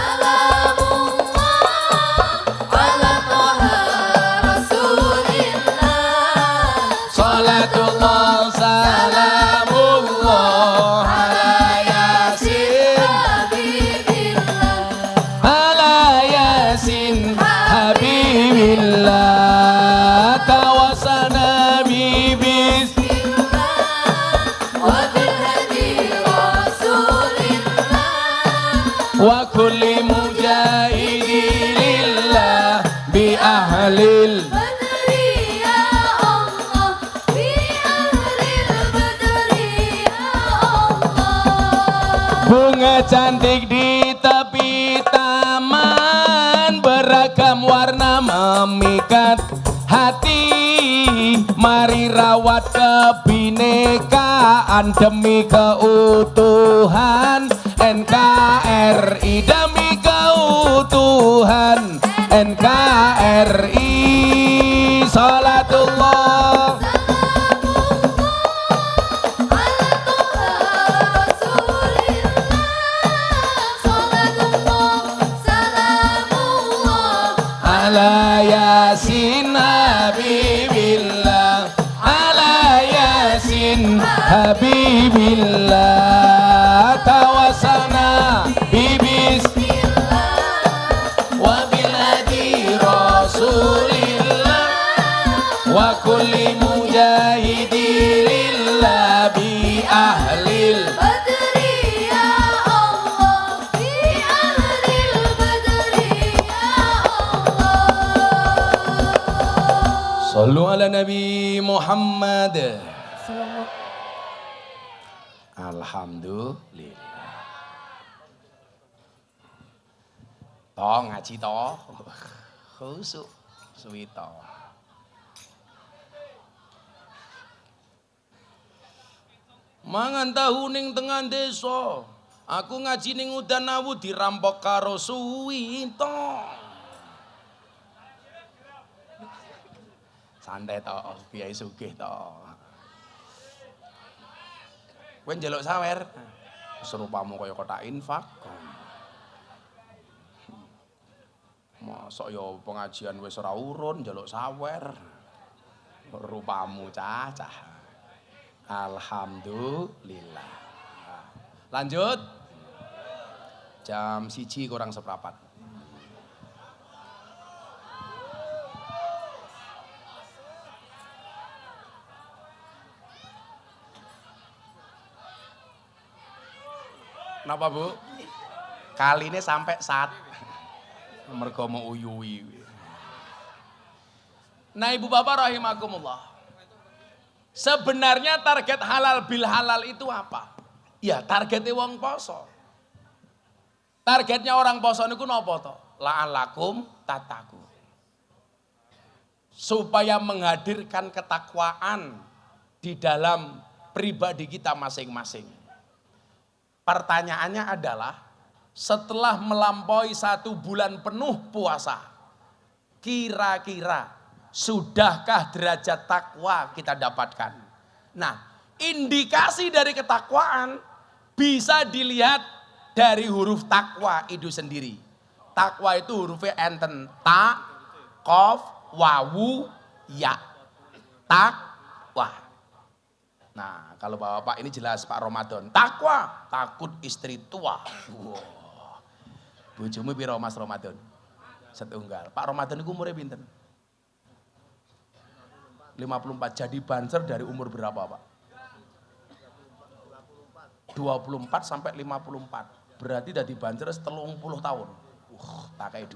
wa kulli mujahidin lillah bi ahlil badri ya Allah bi ahlil badri ya Allah. bunga cantik di tepi taman beragam warna memikat hati, mari rawat kebinekaan demi keutuhan NKRI, demi keutuhan NKRI. Salatullah ala yasin habibillah, ala yasin habibillah, tawassalna bibismillah wa biladi rasulillah wa kulli mujahidin lillah bi ahlil badri ya Allah bi ahlil badri ya Allah. Sallu ala Nabi Muhammad. Alhamdulillah. Toh ngaji toh. Khusuk suwi toh. Mangan tahu ning tengah desa. Aku ngaji ning Udan Awu dirampok karo suwi toh. Santai toh, kiai sugih toh. Kowe njaluk sawer. Serupamu kaya kotak infak. Mosok yo pengajian wis ora urun njaluk sawer. Rupamu cacah. Alhamdulillah. Lanjut. Jam 1 kurang seprapat. Napa Bu? Kali ini sampai saat mergo mau uyui. Nah Ibu Bapak rahimakumullah. Sebenarnya target halal bil halal itu apa? Ya targetnya wong poso. Targetnya orang poso niku napa to? La'alakum tataku. Supaya menghadirkan ketakwaan di dalam pribadi kita masing-masing. Pertanyaannya adalah setelah melampaui 1 bulan penuh puasa, kira-kira sudahkah derajat takwa kita dapatkan? Nah, indikasi dari ketakwaan bisa dilihat dari huruf takwa itu sendiri. Takwa itu hurufnya enten, ta, kof, wawu, ya. Takwa. Nah, kalau Bapak ini jelas Pak Ramadan. Takwa, takut istri tua. Wow. Bojomu piro Mas Ramadan? Setunggal. Pak Ramadan itu umurnya pinten? 54. Jadi banser dari umur berapa, Pak? 24 sampai 54. Berarti dari banser 30 tahun. Tak kayak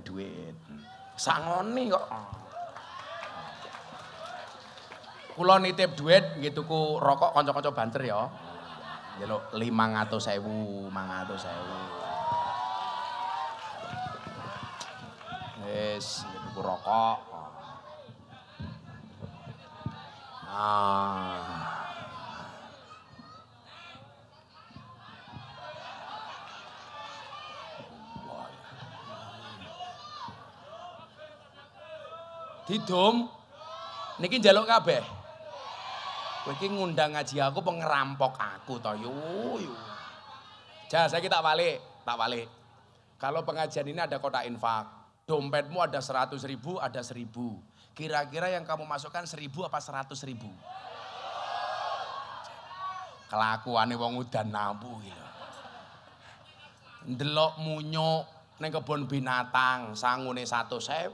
duit. Sangoni kok. Kula nitip duit nggih tuku rokok kanca-kanca banter ya. Njaluk 500.000, 500.000. Wis nggih tuku rokok. Didum niki njaluk kabeh. Kowe iki ngundang ngaji aku pengerampok aku to yo. Jah, saya tak balik. Kalau pengajian ini ada kotak infak, dompetmu ada 100.000, ada 1.000. Kira-kira yang kamu masukkan 1.000 apa 100.000? Kelakuane wong udan nabu iki lho. Ndelok munyuk ning kebon binatang sangune 100.000.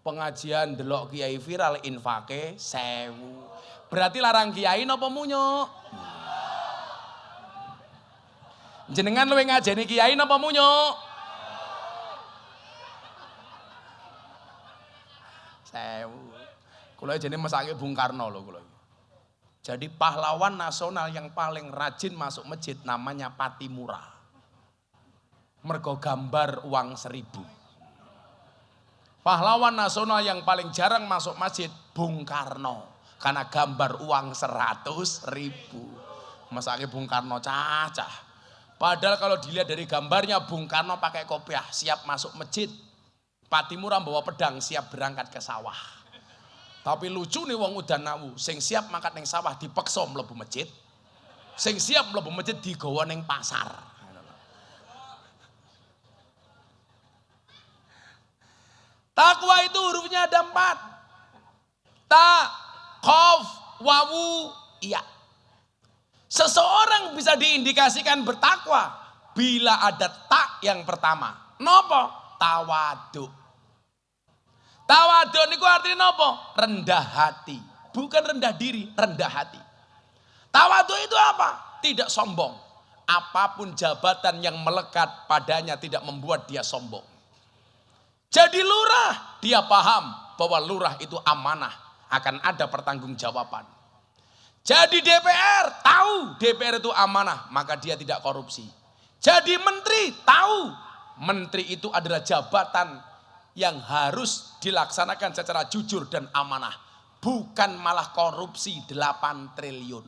Pengajian ndelok kiai viral infake 1.000. Berarti larang kiai napa munyuk? Jenengan luwih ngajeni kiai napa munyo? Sewu. Kula jenenge mesake Bung Karno lho kula. Jadi pahlawan nasional yang paling rajin masuk masjid namanya Patimura. Mergo gambar uang 1000. Pahlawan nasional yang paling jarang masuk masjid Bung Karno. Karena gambar uang 100.000. Masake Bung Karno cacah. Padahal kalau dilihat dari gambarnya Bung Karno pakai kopiah siap masuk masjid. Patimura bawa pedang siap berangkat ke sawah. Tapi lucu nih wong udan nawu, sing siap mangkat ning sawah dipeksa mlebu masjid. Sing siap mlebu masjid digawa ning pasar. Takwa itu hurufnya ada 4. Ta, khof, wawu, iya. Seseorang bisa diindikasikan bertakwa bila ada tak yang pertama. Nopo? Tawadu. Tawadu niku artinya nopo? Rendah hati. Bukan rendah diri, rendah hati. Tawadu itu apa? Tidak sombong. Apapun jabatan yang melekat padanya tidak membuat dia sombong. Jadi lurah, dia paham bahwa lurah itu amanah, akan ada pertanggungjawaban. Jadi DPR, tahu DPR itu amanah, maka dia tidak korupsi. Jadi menteri, tahu menteri itu adalah jabatan yang harus dilaksanakan secara jujur dan amanah. Bukan malah korupsi 8 triliun.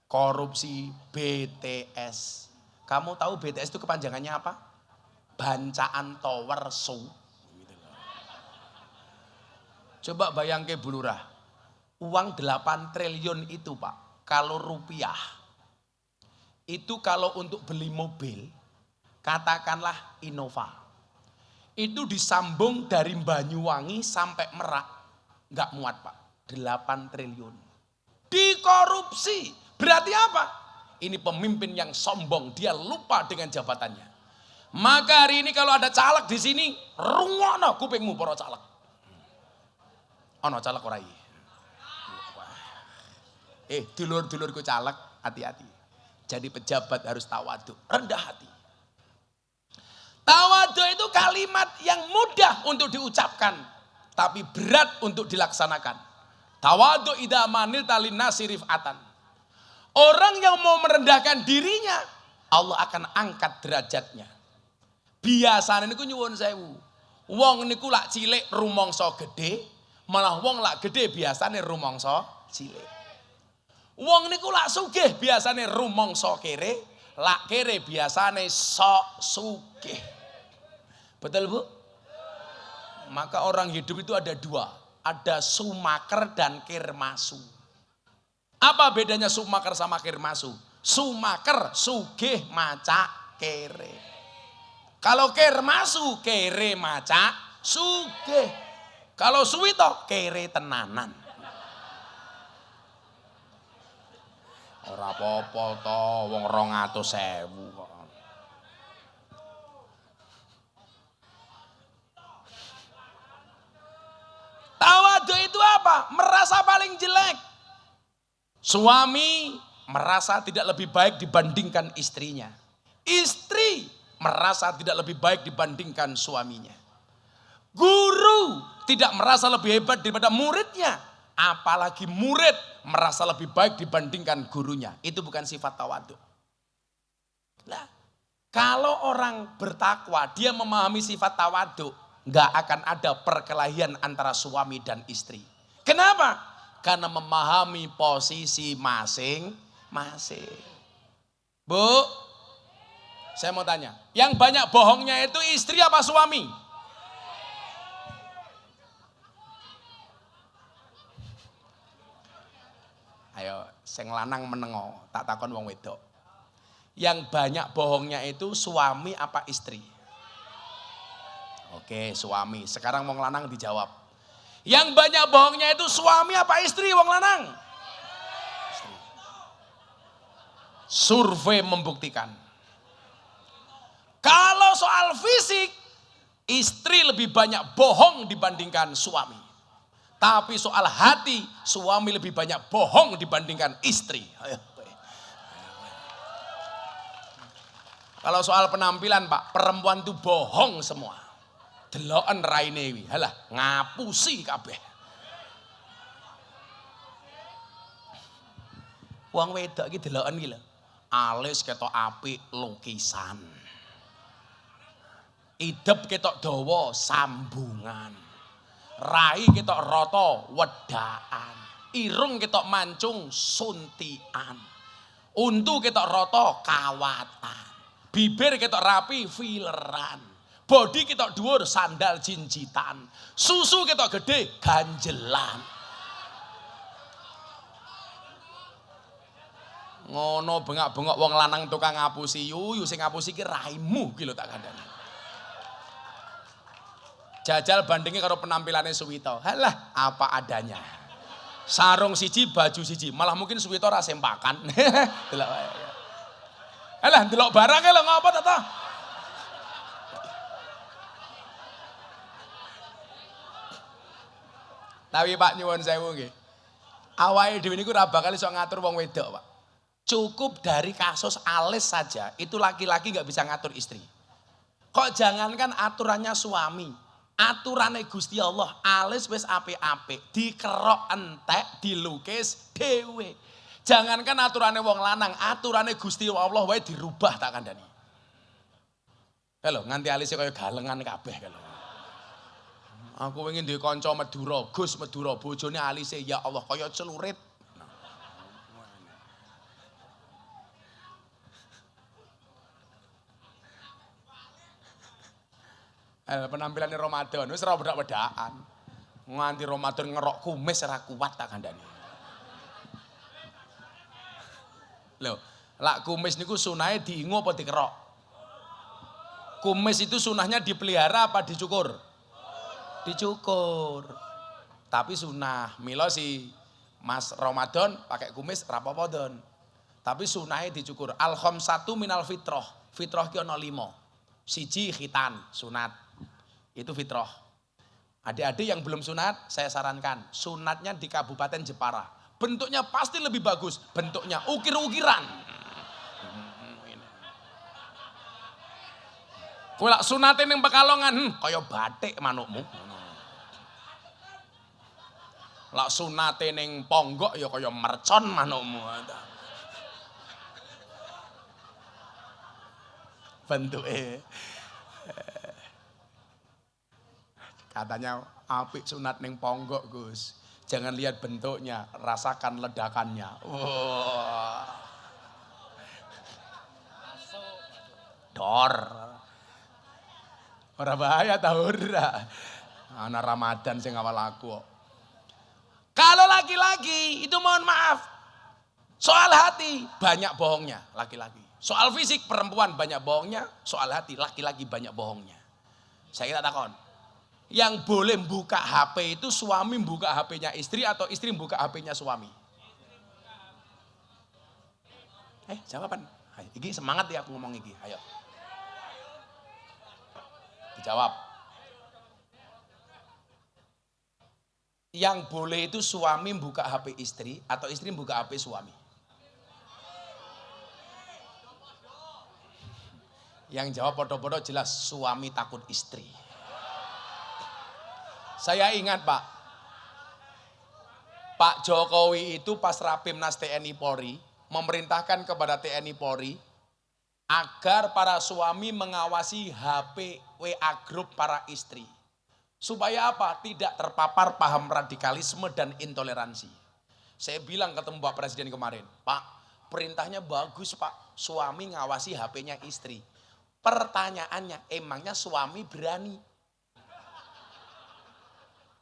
Korupsi BTS. Kamu tahu BTS itu kepanjangannya apa? Bancaan Tower Show. Coba bayangke Bu Lurah, uang 8 triliun itu Pak, kalau rupiah, itu kalau untuk beli mobil, katakanlah Innova, itu disambung dari Banyuwangi sampai Merak, nggak muat Pak, 8 triliun. Dikorupsi, berarti apa? Ini pemimpin yang sombong, dia lupa dengan jabatannya. Maka hari ini kalau ada caleg di sini, rungokno kupingmu para caleg. Ono caleg ora iki. Dulur-dulurku caleg, hati-hati. Jadi pejabat harus tawadu, rendah hati. Tawadu itu kalimat yang mudah untuk diucapkan, tapi berat untuk dilaksanakan. Tawadu idza manilta linnasi rif'atan. Orang yang mau merendahkan dirinya, Allah akan angkat derajatnya. Biasane niku nyuwun sewu. Wong niku lak cilik rumangsa gedhe, malah wong lak gede biasane rumangsa cilik. Wong niku lak sugih biasane rumangsa kere, lak kere biasane sok sugih. Betul Bu? Maka orang hidup itu ada 2, ada sumaker dan kirmasu. Apa bedanya sumaker sama kirmasu? Sumaker sugih maca kere. Kalau kirmasu kere maca sugih. Kalau suwi toh kere tenanan. Ora apa-apa toh wong 200.000 kok. Tawadu itu apa? Merasa paling jelek. Suami merasa tidak lebih baik dibandingkan istrinya. Istri merasa tidak lebih baik dibandingkan suaminya. Guru tidak merasa lebih hebat daripada muridnya. Apalagi murid merasa lebih baik dibandingkan gurunya. Itu bukan sifat tawadu. Nah, kalau orang bertakwa, dia memahami sifat tawadu, nggak akan ada perkelahian antara suami dan istri. Kenapa? Karena memahami posisi masing-masing. Bu, saya mau tanya, yang banyak bohongnya itu istri apa suami? Ayo, sing lanang menengo, tak takon wong wedok. Yang banyak bohongnya itu suami apa istri? Oke, suami. Sekarang wong lanang dijawab. Yang banyak bohongnya itu suami apa istri wong lanang? Istri. Survei membuktikan. Kalau soal fisik, istri lebih banyak bohong dibandingkan suami. Tapi soal hati, suami lebih banyak bohong dibandingkan istri. Ayo. Kalau soal penampilan Pak, perempuan itu bohong semua. Deloken raine wi, halah ngapusi kabeh. Wong wedok iki deloken iki lho. Alis ketok apik lukisan. Idep ketok dawa sambungan. Rai ketok rata wedaan. Irung ketok mancung suntian. Untu ketok rata kawatan. Bibir ketok rapi fileran. Bodi ketok dhuwur sandal jinjitan. Susu ketok gede ganjelan. Ngono bengak-bengok wong lanang tukang ngapusi yuyu sing ngapusi ki raimu ki lho tak kandhani. Jajal bandingnya karo penampilannya Suwito. Halah apa adanya. Sarung siji baju siji, malah mungkin Suwito ra sempakan. Delok wae. Halah ndelok barang lho ngopo ta? Tapi Pak nyuwun sewu nggih. Awake dhewe niku ora bakal iso ngatur wong wedok, Pak. Cukup dari kasus alis saja, itu laki-laki nggak bisa ngatur istri. Kok jangankan aturannya suami, aturannya Gusti Allah, alis wis apik-apik, dikerok entek, dilukis dhewe. Jangankan aturannya wong lanang, aturannya Gusti Allah wae dirubah tak kandhani. Halo, nganti alisnya kaya galengan kabeh kalau. Aku ingin duwe kanca Madura, Gus Madura, bojone alise ya Allah kaya celurit. Penampilannya Ramadan, wis ora wedak-wedakan. Nganti Ramadan ngerok kumis ora kuat tak kandhani. Lho, lak kumis niku sunahe diingu apa dikerok? Kumis itu sunahnya dipelihara apa dicukur? Dicukur. Tapi sunah, milo si Mas Ramadan pakai kumis ra apa-apa don. Tapi sunahe dicukur. Al khamsatu minal fitrah. Fitrah ki ana 5. Siji khitan, sunat. Itu fitrah. Adik-adik yang belum sunat, saya sarankan sunatnya di Kabupaten Jepara. Bentuknya pasti lebih bagus. Bentuknya ukir-ukiran. Kowe lak sunate ning Pekalongan, kaya batik manukmu. Lak sunate ning Ponggok ya kaya mercon manukmu. Bentuke. Katanya apik sunat ning Ponggok, Gus. Jangan lihat bentuknya, rasakan ledakannya. Wah. Dor. Ora bahaya ta ora. Ana Ramadan sing awal aku kok. Kalau laki-laki itu mohon maaf. Soal hati banyak bohongnya laki-laki. Soal fisik perempuan banyak bohongnya, soal hati laki-laki banyak bohongnya. Saya kira takon. Yang boleh buka HP itu suami buka HP-nya istri atau istri buka HP-nya suami? Jawaban. Ayo, iki semangat ya aku ngomong iki. Ayo. Dijawab. Yang boleh itu suami buka HP istri atau istri buka HP suami? Yang jawab podo-podo jelas suami takut istri. Saya ingat Pak Jokowi itu pas Rapimnas TNI Polri memerintahkan kepada TNI Polri agar para suami mengawasi HP WA grup para istri. Supaya apa? Tidak terpapar paham radikalisme dan intoleransi. Saya bilang ketemu Pak Presiden kemarin, Pak, perintahnya bagus Pak, suami ngawasi HP-nya istri. Pertanyaannya, emangnya suami berani?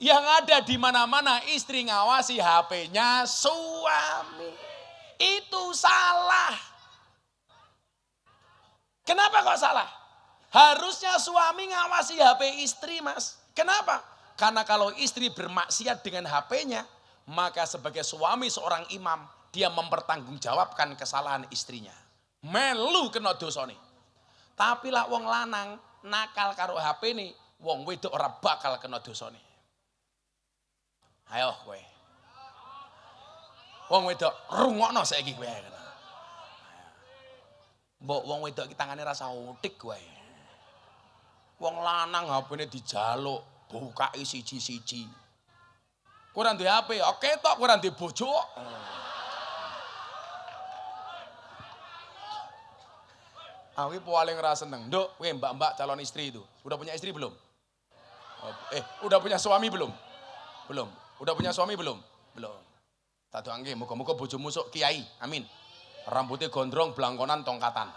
Yang ada di mana-mana istri ngawasi HP-nya suami. Itu salah. Kenapa kok salah? Harusnya suami ngawasi HP istri, Mas. Kenapa? Karena kalau istri bermaksiat dengan HP-nya, maka sebagai suami seorang imam, dia mempertanggungjawabkan kesalahan istrinya. Melu kena dosane. Tapi lah wong lanang nakal karo HP nih, wong wedok ora bakal kena dosane. Ayo kowe. Wong wedok rungokno saiki kowe. Mbok wong wedok iki tangane rasa utik kowe. Wong lanang HP-ne dijaluk, bukake siji-siji. Kowe ora duwe HP, oke tok kowe ora duwe bojo. Aku paling ora seneng. Nduk, kowe mbak-mbak calon istri itu. Udah punya istri belum? Udah punya suami belum? Belum. Udah punya suami belum? Belum. Tak doangke muga-muga bojomu sok kiai. Amin. Rambutnya gondrong, belangkonan, tongkatan.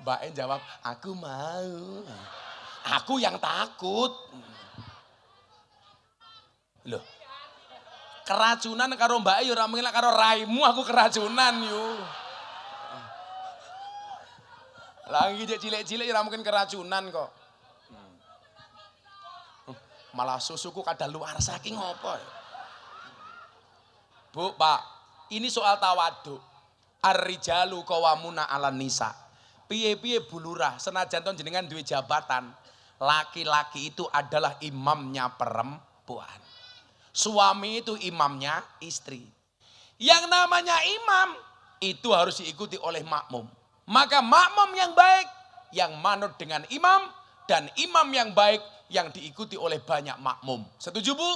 Mbaknya jawab, aku mau. Aku yang takut. Loh. Keracunan karo mbak yo ora mungkin karo raimu aku keracunan yo. Lagi cilik-cilik ora mungkin keracunan kok. Malah susuku kadaluarsa ki ngopo. Bu, Pak, ini soal tawaduk. Ar-rijalu qawwamuna 'alan nisa. Piye-piye Bu Lurah, senajan ton jenengan duwe jabatan, laki-laki itu adalah imamnya perempuan. Suami itu imamnya istri. Yang namanya imam itu harus diikuti oleh makmum. Maka makmum yang baik yang manut dengan imam dan imam yang baik yang diikuti oleh banyak makmum. Setuju Bu?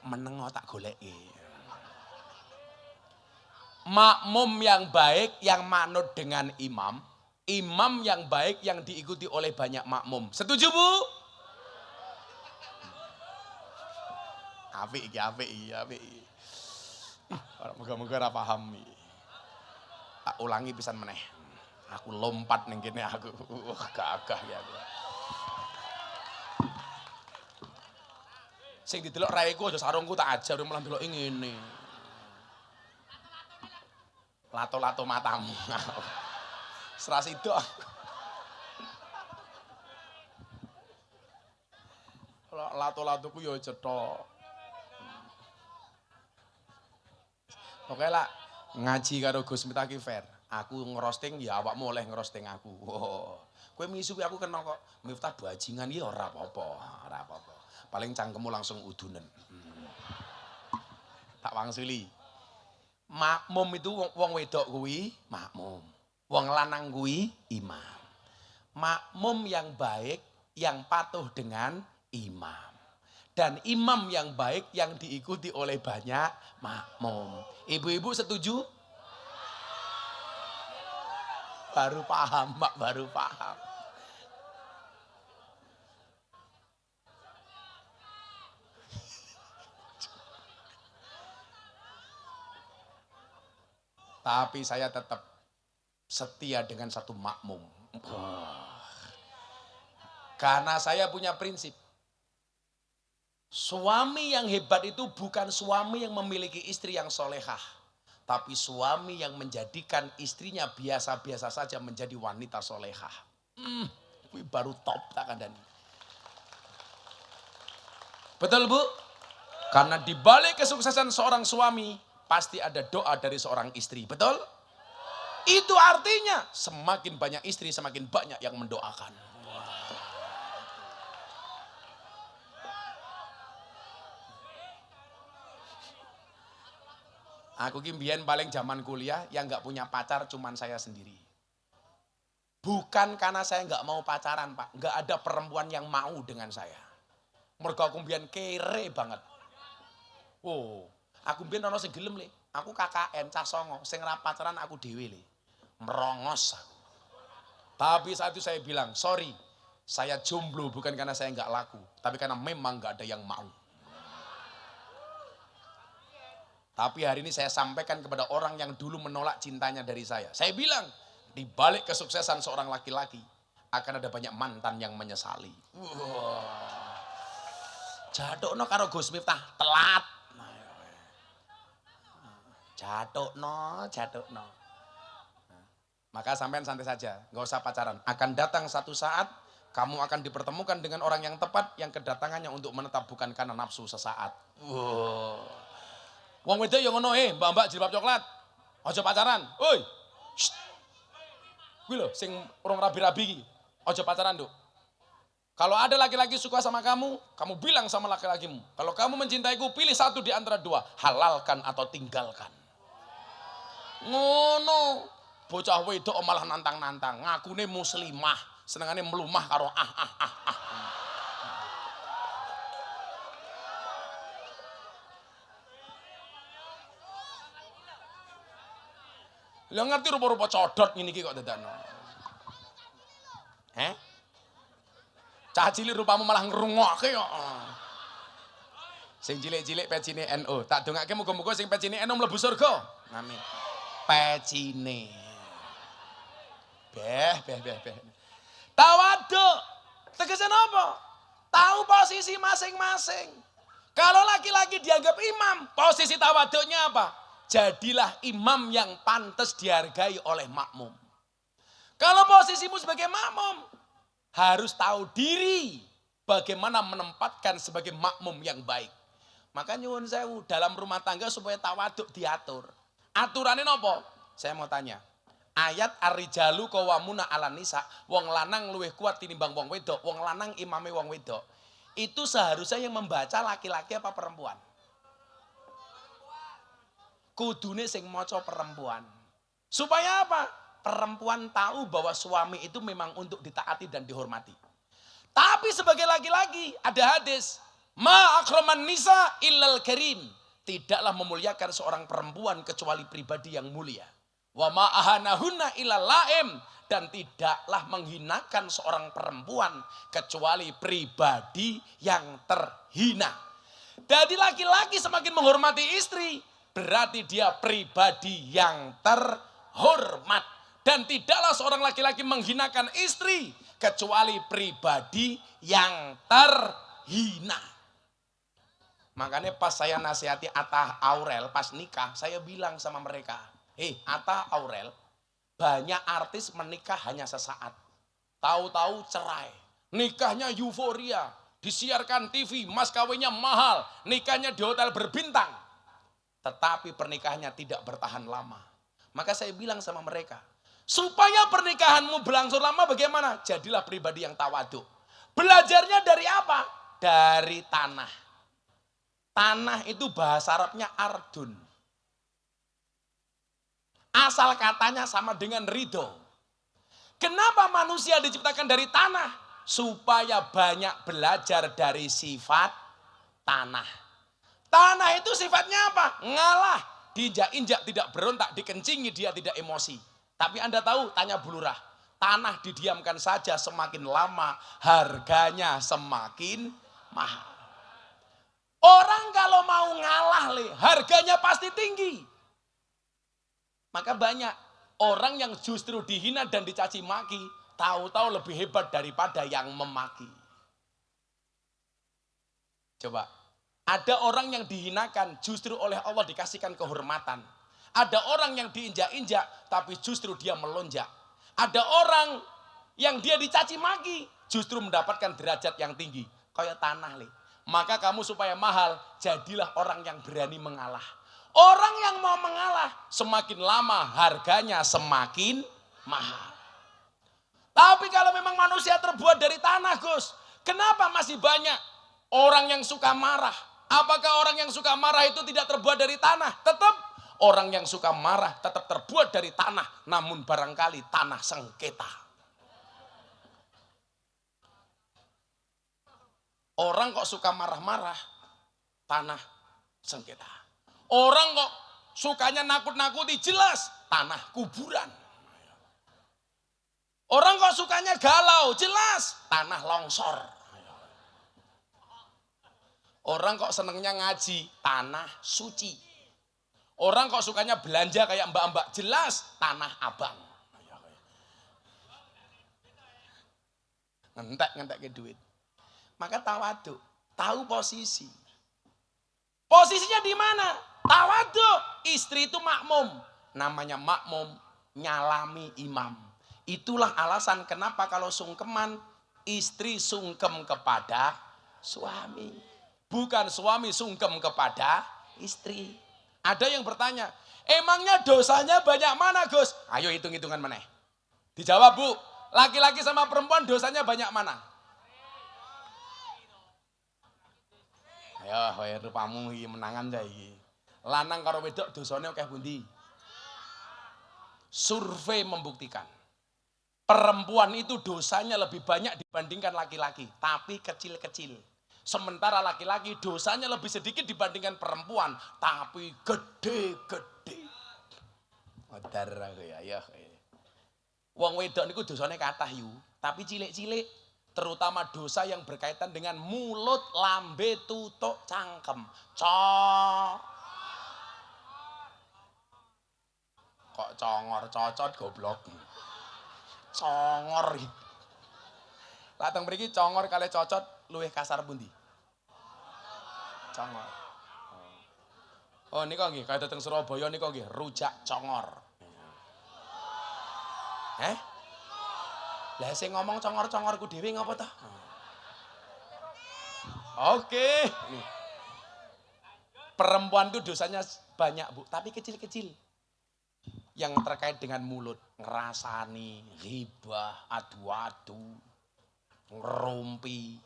Meneng tak goleki. Makmum yang baik yang manut dengan imam. Imam yang baik yang diikuti oleh banyak makmum. Setuju Bu? Apik iki. Moga-moga ora paham iki. Tak ulangi pisan meneh. Aku lompat ning kene aku. Gagah ya aku. Sing didelok raiku aja sarungku tak ajar malah ndelok ngene. Lato-lato matamu. Seras itu kalau lato-latoku yo cetok. Oke lah ngaji karo Gus Miftah ki fair. Aku ngerosting ya awakmu oleh ngerosting aku. Kowe misu aku kenal kok Miftah bajingan ya ora apa-apa. Paling cangkemmu langsung udunen. Tak wangsuli. Makmum itu wong wedok kuwi makmum. Wong lanang kuwi imam. Makmum yang baik yang patuh dengan imam. Dan imam yang baik yang diikuti oleh banyak makmum. Ibu-ibu setuju? Baru paham, Mbak, baru paham. Tapi saya tetap setia dengan satu makmum. Karena saya punya prinsip. Suami yang hebat itu bukan suami yang memiliki istri yang solehah. Tapi suami yang menjadikan istrinya biasa-biasa saja menjadi wanita solehah. Ini baru top tak kandani. Betul Bu? Karena di balik kesuksesan seorang suami, pasti ada doa dari seorang istri. Betul? Itu artinya semakin banyak istri, semakin banyak yang mendoakan. Aku kimbian paling zaman kuliah yang gak punya pacar cuman saya sendiri. Bukan karena saya gak mau pacaran Pak. Gak ada perempuan yang mau dengan saya. Mergo aku kimbian kere banget. Aku kimbian ono sing gelem le. Aku KKN cah songo. Sing ra pacaran aku dhewe le. Merongos aku. Tapi saat itu saya bilang, sorry. Saya jomblo bukan karena saya gak laku. Tapi karena memang gak ada yang mau. Tapi hari ini saya sampaikan kepada orang yang dulu menolak cintanya dari saya. Saya bilang, di balik kesuksesan seorang laki-laki, akan ada banyak mantan yang menyesali. Jadokno karo Gus Miftah, telat. Jadokno. Maka sampean santai saja, gak usah pacaran. Akan datang satu saat, kamu akan dipertemukan dengan orang yang tepat, yang kedatangannya untuk menetap bukan karena nafsu sesaat. Wong wedok yang ngono mbak-mbak jilbab coklat. Aja pacaran. Oi. Kuwi lho sing urung rabi-rabi iki. Aja pacaran, Nduk. Kalau ada laki-laki suka sama kamu bilang sama laki-lakimu. Kalau kamu mencintaiku, pilih satu di antara dua. Halalkan atau tinggalkan. Ngono. Bocah wedok malah nantang-nantang. Ngakune muslimah. Senengane melumah karo Lah ngerti rupa-rupa codot ngene iki kok dadakno. Cah cilik rupamu malah ngrungokke kok. Sing cilik-cilik pecine NU. Tak dongake muga-muga sing pecine NU mlebu surga. Amin. Pecine. Beh. Tawaduk. Tegese napa? Tahu posisi masing-masing. Kalau laki-laki dianggap imam, posisi tawaduknya apa? Jadilah imam yang pantas dihargai oleh makmum. Kalau posisimu sebagai makmum, harus tahu diri bagaimana menempatkan sebagai makmum yang baik. Maka nyuwun sewu dalam rumah tangga supaya tawaduk diatur. Aturannya nopo? Saya mau tanya. Ayat ar-rijalu qawwamuna 'alan nisa, wong lanang luwih kuat tinimbang wong wedok, wong lanang imame wong wedok. Itu seharusnya yang membaca laki-laki apa perempuan? Kudune sing maca perempuan. Supaya apa? Perempuan tahu bahwa suami itu memang untuk ditaati dan dihormati. Tapi sebagai laki-laki ada hadis, ma akraman nisa illal karim. Tidaklah memuliakan seorang perempuan kecuali pribadi yang mulia. Wa ma ahanahunna illal laim. Dan tidaklah menghinakan seorang perempuan kecuali pribadi yang terhina. Jadi laki-laki semakin menghormati istri, berarti dia pribadi yang terhormat. Dan tidaklah seorang laki-laki menghinakan istri kecuali pribadi yang terhina. Makanya pas saya nasihati Atta Aurel pas nikah, saya bilang sama mereka, Atta Aurel, banyak artis menikah hanya sesaat. Tahu-tahu cerai. Nikahnya euforia, disiarkan TV, mas kawinnya mahal, nikahnya di hotel berbintang. Tetapi pernikahannya tidak bertahan lama. Maka saya bilang sama mereka, supaya pernikahanmu berlangsung lama bagaimana? Jadilah pribadi yang tawaduk. Belajarnya dari apa? Dari tanah. Tanah itu bahasa Arabnya ardun. Asal katanya sama dengan ridho. Kenapa manusia diciptakan dari tanah? Supaya banyak belajar dari sifat tanah. Tanah itu sifatnya apa? Ngalah, diinjak-injak tidak berontak, dikencingi dia tidak emosi. Tapi Anda tahu, tanya Bu Lurah, tanah didiamkan saja semakin lama harganya semakin mahal. Orang kalau mau ngalah, harganya pasti tinggi. Maka banyak orang yang justru dihina dan dicaci maki, tahu-tahu lebih hebat daripada yang memaki. Coba. Ada orang yang dihinakan justru oleh Allah dikasihkan kehormatan. Ada orang yang diinjak-injak tapi justru dia melonjak. Ada orang yang dia dicaci maki justru mendapatkan derajat yang tinggi. Kayak tanah. Maka kamu supaya mahal, jadilah orang yang berani mengalah. Orang yang mau mengalah semakin lama harganya semakin mahal. Tapi kalau memang manusia terbuat dari tanah, Gus, kenapa masih banyak orang yang suka marah? Apakah orang yang suka marah itu tidak terbuat dari tanah? Tetap orang yang suka marah tetap terbuat dari tanah, namun barangkali tanah sengketa. Orang kok suka marah-marah, tanah sengketa. Orang kok sukanya nakut-nakuti, jelas tanah kuburan. Orang kok sukanya galau, jelas tanah longsor. Orang kok senengnya ngaji, tanah suci. Orang kok sukanya belanja kayak mbak-mbak, jelas tanah abang. Ngentek ke duit. Maka tawaduk, tahu posisi. Posisinya di mana? Tawaduk. Istri itu makmum. Namanya makmum, nyalami imam. Itulah alasan kenapa kalau sungkeman, istri sungkem kepada suami. Bukan suami sungkem kepada istri. Ada yang bertanya, emangnya dosanya banyak mana Gus? Ayo hitung-hitungan meneh. Dijawab Bu, laki-laki sama perempuan dosanya banyak mana? Ayo, wae rupamu iki menangan ta iki. Lanang karo wedok dosane akeh pundi? Survei membuktikan perempuan itu dosanya lebih banyak dibandingkan laki-laki, tapi kecil-kecil. Sementara laki-laki dosanya lebih sedikit dibandingkan perempuan, tapi gede-gede. Odar aku ya. Wong wedok niku dosane kathah yu, tapi cilik-cilik. Terutama dosa yang berkaitan dengan mulut, lambe, tutuk, cangkem. Kok congor, cocot goblok. Congor. Lateng mriki congor kali cocot luwih kasar pundi? Congor. Oh nika nggih kaya teng Surabaya nika nggih rujak congor. Lah sing ngomong congor-congorku dhewe ngapa ta? Oke. Perempuan itu dosanya banyak Bu, tapi kecil-kecil. Yang terkait dengan mulut, ngerasani, ghibah, adu-adu, ngerumpi.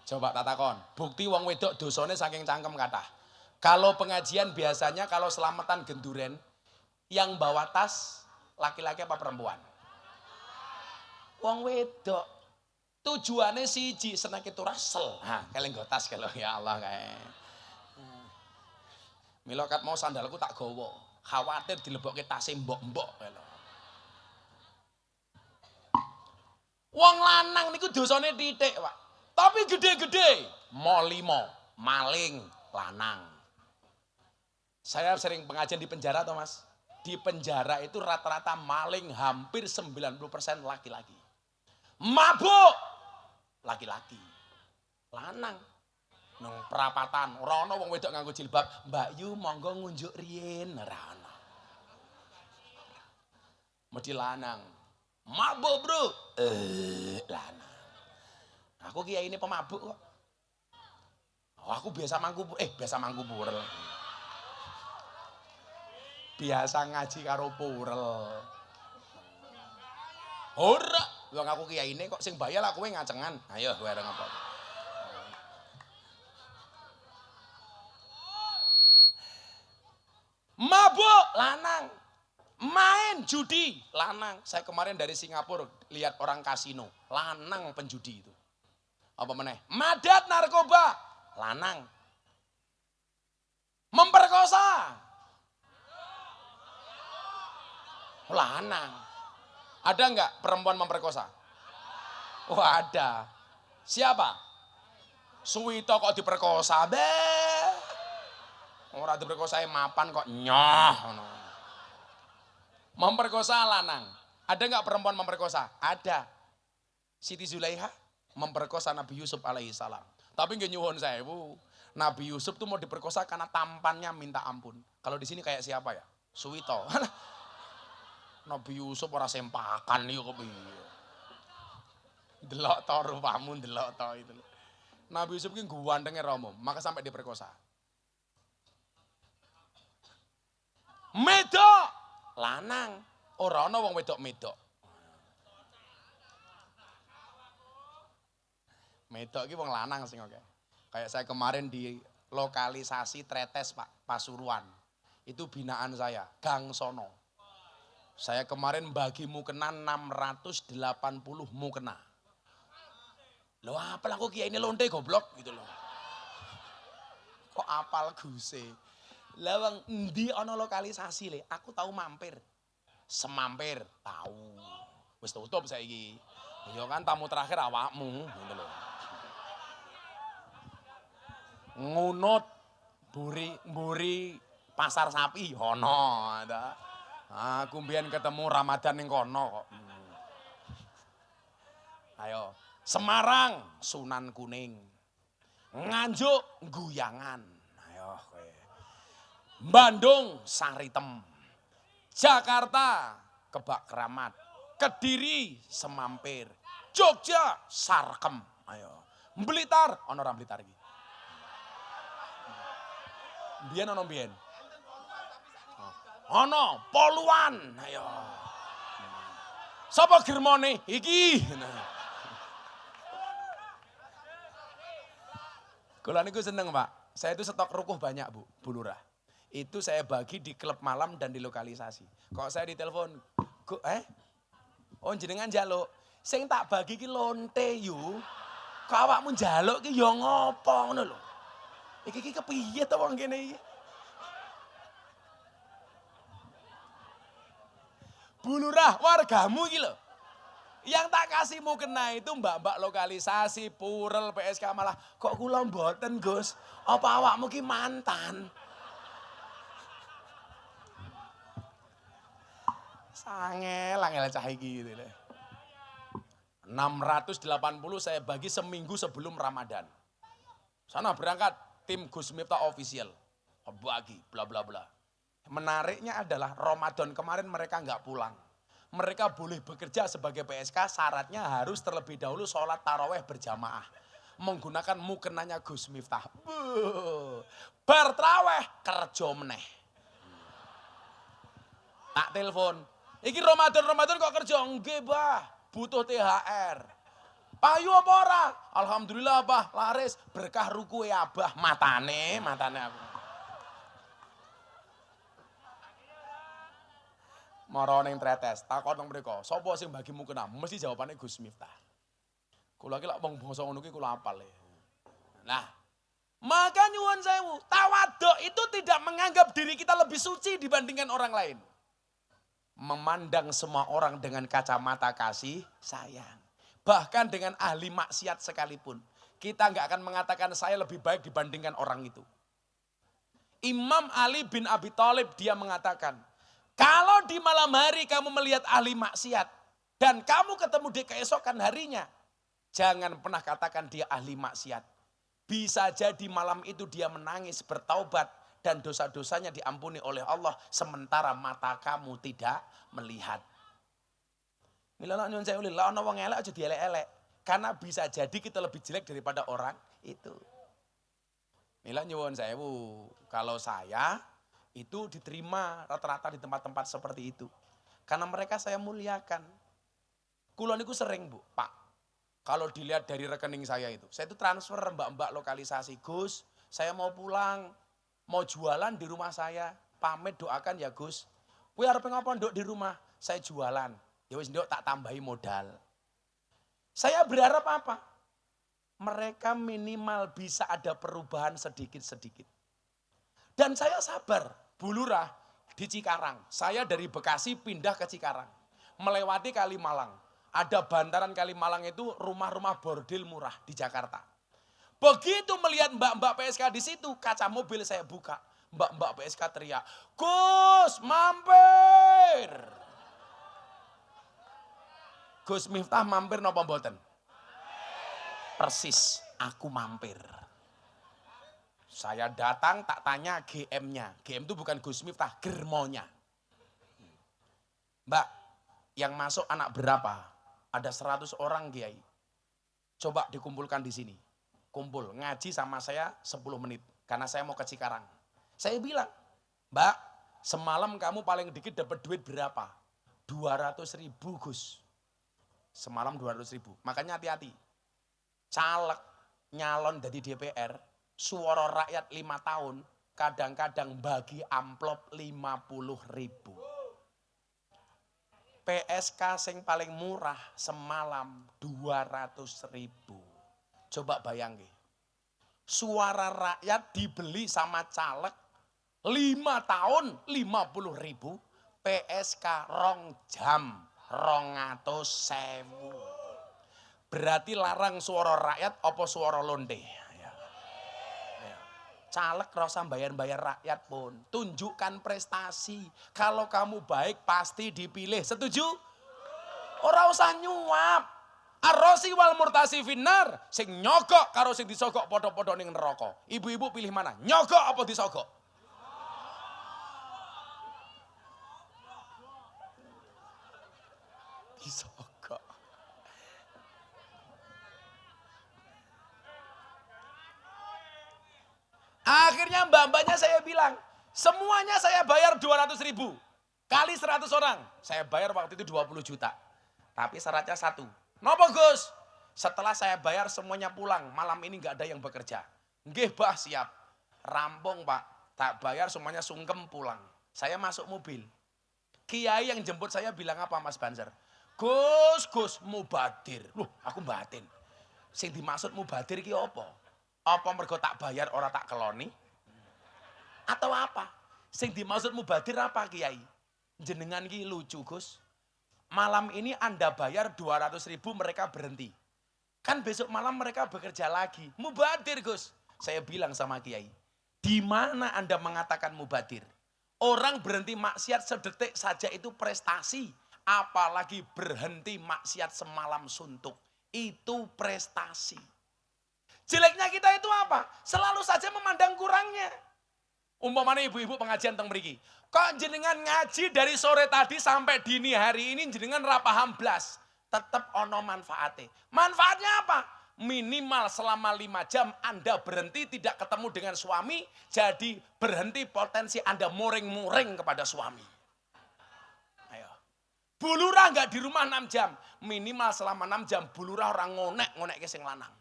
Coba tak takon, bukti wong wedok dosane saking cangkem kathah. Kalau pengajian biasanya kalau selamatan genduren, yang bawa tas laki-laki apa perempuan? Wong wedok. Tujuannya siji seneng itu rasel. Nah, kalian nggo tas kalau ya Allah kae. Mila kat mau sandalku tak gawa. Khawatir dilebokke tase mbok-mbok lho. Wong lanang niku dosane titik, Pak. Tapi gede-gede. Molimo, maling, lanang. Saya sering pengajian di penjara toh Mas. Di penjara itu rata-rata maling hampir 90% laki-laki. Mabuk laki-laki. Lanang. Nang perapatan ora ana wong wedok nganggo jilbab, Mbak Yu monggo ngunjuk riyin ora ana. Mesti lanang. Mabuk, Bro. Lanang. Aku kiai ini pemabuk kok. Oh, aku biasa mangku purel. Biasa ngaji karo purel. Ora, wong aku kiai ini kok sing bayar lah kowe ngacengan. Ayo kowe areng apa? Mabuk lanang. Main judi lanang. Saya kemarin dari Singapura lihat orang kasino, lanang penjudi itu. Apa meneh? Madat narkoba, lanang. Memperkosa, lanang. Ada enggak perempuan memperkosa? Oh ada. Siapa? Suwito kok diperkosa? Orang diperkosa mapan kok nyoh. Memperkosa lanang. Ada enggak perempuan memperkosa? Ada. Siti Zulaiha memperkosa Nabi Yusuf alaihissalam. Tapi nggak nyuwun sewu. Nabi Yusuf tuh mau diperkosa karena tampannya minta ampun. Kalau di sini kayak siapa ya? Suwito. Nabi Yusuf ora sempakan yo kepiye. Delok to rupamu, delok to itu. Nabi Yusuf ki gantenge Rama, maka sampai diperkosa. Medok lanang, ora ana wong wedok medok. Medok iki wong lanang sing oke. Kayak saya kemarin di lokalisasi Tretes Pak, Pasuruan. Itu binaan saya, Gang Sono. Saya kemarin bagi mukena 680 mukena. Loh apal aku kiai ini lonte goblok gitu loh. Kok apal guse? Lah wong endi ana lokalisasi le, aku tahu mampir. Semampir tahu. Wis tutup saiki. Ya kan tamu terakhir awakmu gitu loh. Ngunut mburi pasar sapi ono ada. Aku mbiyen ketemu Ramadan ning kono kok. Ayo, Semarang Sunan Kuning. Nganjuk Guyangan. Ayo kowe. Bandung Saritem. Jakarta Kebak Keramat. Kediri Semampir. Jogja Sarkem. Ayo. Blitar, ono ora Blitar iki. Biyen ono biyen. Ono Poluan, ayo. Sapa germone? Iki. Kula niku seneng, Pak. Saya itu stok rukuh banyak, Bu Lurah. Itu saya bagi di klub malam dan di lokalisasi. Kok saya ditelepon, oh jenengan njaluk. Sing tak bagi ki lonte yu. Kok awakmu njaluk ki ya ngopo ngono lho. Iki kepiye to wong kene iki? Bu Lurah, wargamu iki lho. Yang tak kasih mukena itu mbak-mbak lokalisasi, Purel, PSK malah. Kok kula mboten, Gus? Apa awakmu ki mantan? Angel cah iki gitu lho. 680 saya bagi seminggu sebelum Ramadan. Sana berangkat tim Gus Miftah official. Bagi bla bla bla. Menariknya adalah Ramadan kemarin mereka nggak pulang. Mereka boleh bekerja sebagai PSK, syaratnya harus terlebih dahulu sholat taraweh berjamaah. Menggunakan mukenanya Gus Miftah. Bar taraweh kerja meneh. Tak telepon. Iki Ramadan kok kerja? Nggih, Bah. Butuh THR. Payu apa ora? Alhamdulillah, Bah. Laris. Berkah ruku ya, Bah. Matane aku. Mara ning tretes, takon nang mriko, sapa sing bagi mukena? Mesti jawabane Gus Miftah. Kula ki lak wong bangsa ngono ki kula apal. Nah, maka nyuwun sewu, tawaduk itu tidak menganggap diri kita lebih suci dibandingkan orang lain. Memandang semua orang dengan kacamata kasih sayang. Bahkan dengan ahli maksiat sekalipun. Kita nggak akan mengatakan saya lebih baik dibandingkan orang itu. Imam Ali bin Abi Thalib dia mengatakan, kalau di malam hari kamu melihat ahli maksiat dan kamu ketemu di keesokan harinya, jangan pernah katakan dia ahli maksiat. Bisa jadi malam itu dia menangis bertaubat dan dosa-dosanya diampuni oleh Allah sementara mata kamu tidak melihat. Mila nyuwun sewu lha ana wong elek aja dielek-elek karena bisa jadi kita lebih jelek daripada orang itu. Mila nyuwun sewu, kalau saya itu diterima rata-rata di tempat-tempat seperti itu. Karena mereka saya muliakan. Kula niku sering, Bu, Pak. Kalau dilihat dari rekening saya itu transfer mbak-mbak lokalisasi. Gus, saya mau pulang, mau jualan di rumah saya. Pamit doakan ya, Gus. Kuwi arep ngapa nduk di rumah? Saya jualan. Ya wis nduk tak tambahi modal. Saya berharap apa? Mereka minimal bisa ada perubahan sedikit-sedikit. Dan saya sabar. Bu Lurah di Cikarang. Saya dari Bekasi pindah ke Cikarang. Melewati Kalimalang. Ada bantaran Kalimalang itu rumah-rumah bordil murah di Jakarta. Begitu melihat mbak-mbak PSK di situ, kaca mobil saya buka. Mbak-mbak PSK teriak, Gus mampir. Gus Miftah mampir napa mboten? Persis, aku mampir. Saya datang tak tanya GM-nya. GM itu bukan Gus Miftah, germonya. Mbak, yang masuk anak berapa? Ada 100 orang Kiai. Coba dikumpulkan di sini. Kumpul, ngaji sama saya 10 menit. Karena saya mau ke Cikarang. Saya bilang, Mbak, semalam kamu paling dikit dapat duit berapa? 200.000 Gus. Semalam 200.000. Makanya hati-hati. Caleg, nyalon dari DPR, suara rakyat 5 tahun, kadang-kadang bagi amplop 50.000. PSK sing paling murah semalam 200.000. Coba bayangin. Suara rakyat dibeli sama caleg 5 tahun 50.000. PSK 2 jam 200.000. Berarti larang suara rakyat apa suara londe? Caleg rasa bayar-bayar rakyat pun. Tunjukkan prestasi. Kalau kamu baik pasti dipilih. Setuju? Ora usah nyuap. Arrosi wal murtasi finnar. Sing nyogok karo sing disogok podo-podo ning neraka. Ibu-ibu pilih mana? Nyogok apa disogok? Disogok. Akhirnya mbak-mbaknya saya bilang, semuanya saya bayar 200.000. Kali 100 orang, saya bayar waktu itu 20 juta. Tapi syaratnya satu. Nopo Gus? Setelah saya bayar semuanya pulang, malam ini nggak ada yang bekerja. Nggih bah siap. Rampung Pak, tak bayar semuanya sungkem pulang. Saya masuk mobil. Kiai yang jemput saya bilang apa Mas Banser? Gus, mubadir. Loh, aku batin. Sing dimaksud mubadir ki apa? Apa mergo tak bayar ora tak keloni? Atau apa? Sing dimaksud mubadir apa Kiai? Jenengan ki lucu Gus. Malam ini Anda bayar 200.000 mereka berhenti. Kan besok malam mereka bekerja lagi. Mubadir Gus. Saya bilang sama Kiai. Di mana Anda mengatakan mubadir? Orang berhenti maksiat sedetik saja itu prestasi. Apalagi berhenti maksiat semalam suntuk. Itu prestasi. Jeleknya kita itu apa? Selalu saja memandang kurangnya. Umpamanya ibu-ibu pengajian teng mriki. Kok jenengan ngaji dari sore tadi sampai dini hari ini jenengan ra paham blas. Tetap ono manfaatnya. Manfaatnya apa? Minimal selama 5 jam Anda berhenti tidak ketemu dengan suami. Jadi berhenti potensi Anda muring-muring kepada suami. Ayo. Bulurah enggak di rumah 6 jam. Minimal selama 6 jam bulurah orang ngonek ke sing lanang.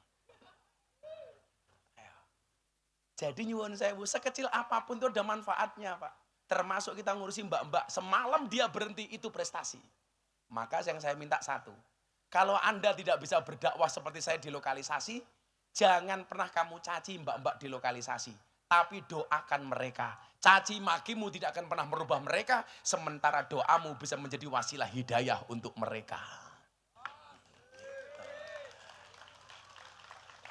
Ayo. Jadi nyuwun sewu, sekecil apapun itu ada manfaatnya Pak. Termasuk kita ngurusi mbak-mbak. Semalam dia berhenti itu prestasi. Maka yang saya minta satu. Kalau Anda tidak bisa berdakwah seperti saya di lokalisasi, jangan pernah kamu caci mbak-mbak di lokalisasi. Tapi doakan mereka. Caci makimu tidak akan pernah merubah mereka, sementara doamu bisa menjadi wasilah hidayah untuk mereka.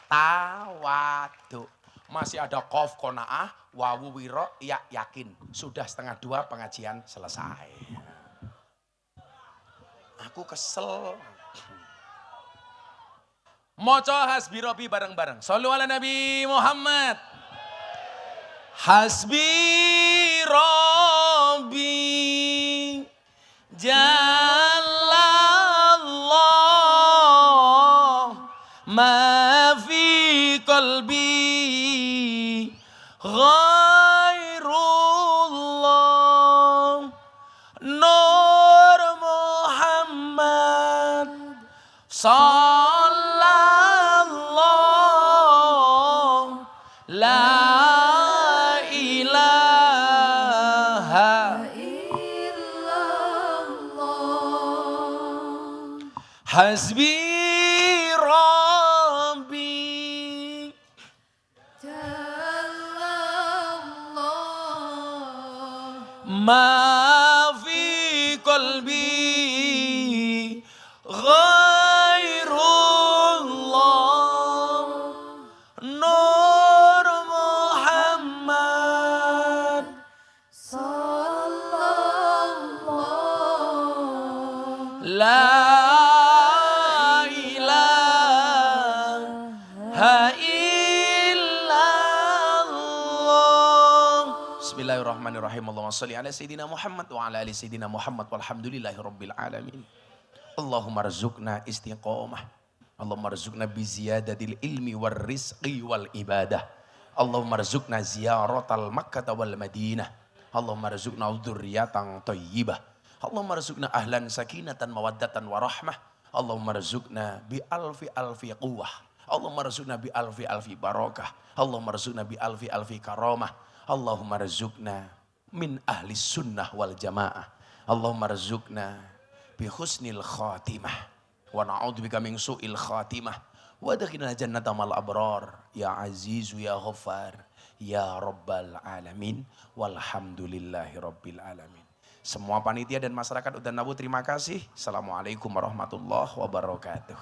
Tawaduk. Masih ada qaf qanaah, wawu wiro, ya yakin. Sudah 1:30 pengajian selesai. Aku kesel. Moco hasbi robi bareng-bareng. Shollu ala Nabi Muhammad. Hasbi robi jalallah ma fi qalbi ghairullah Nur Muhammad sallallahu la ilaha illallah hasbi rabbi jalallah ma fi qalbi ghairullah Nur Muhammad sallallahu la ilaha illallah. Bismillahirrahmanirrahim. Allahumma sholli ala sayyidina Muhammad wa ala ali sayyidina Muhammad walhamdulillahi rabbil alamin. Allahumma rzuqna istiqamah. Allahumma rzuqna bi ziyadatil ilmi war rizqi wal ibadah. Allahumma rzuqna ziyaratal Makkah wal Madinah. Allahumma rzuqna dzurriyyatan thayyibah. Allahumma rzuqna ahlan sakinatan mawaddatan warahmah. Allahumma rzuqna bi alfi quwwah. Allahumma rzuqna bi alfi barakah. Allahumma rzuqna bi alfi karamah. Allahumma rzuqna min ahli sunnah wal jamaah. Allahumma rzuqna bi husnil khatimah. Wa na'udzubika min su'il khatimah. Wa adkhilna jannata mal abrar. Ya azizu ya ghaffar. Ya rabbal alamin. Walhamdulillahi rabbil alamin. Semua panitia dan masyarakat Udan Nabu terima kasih. Assalamualaikum warahmatullahi wabarakatuh.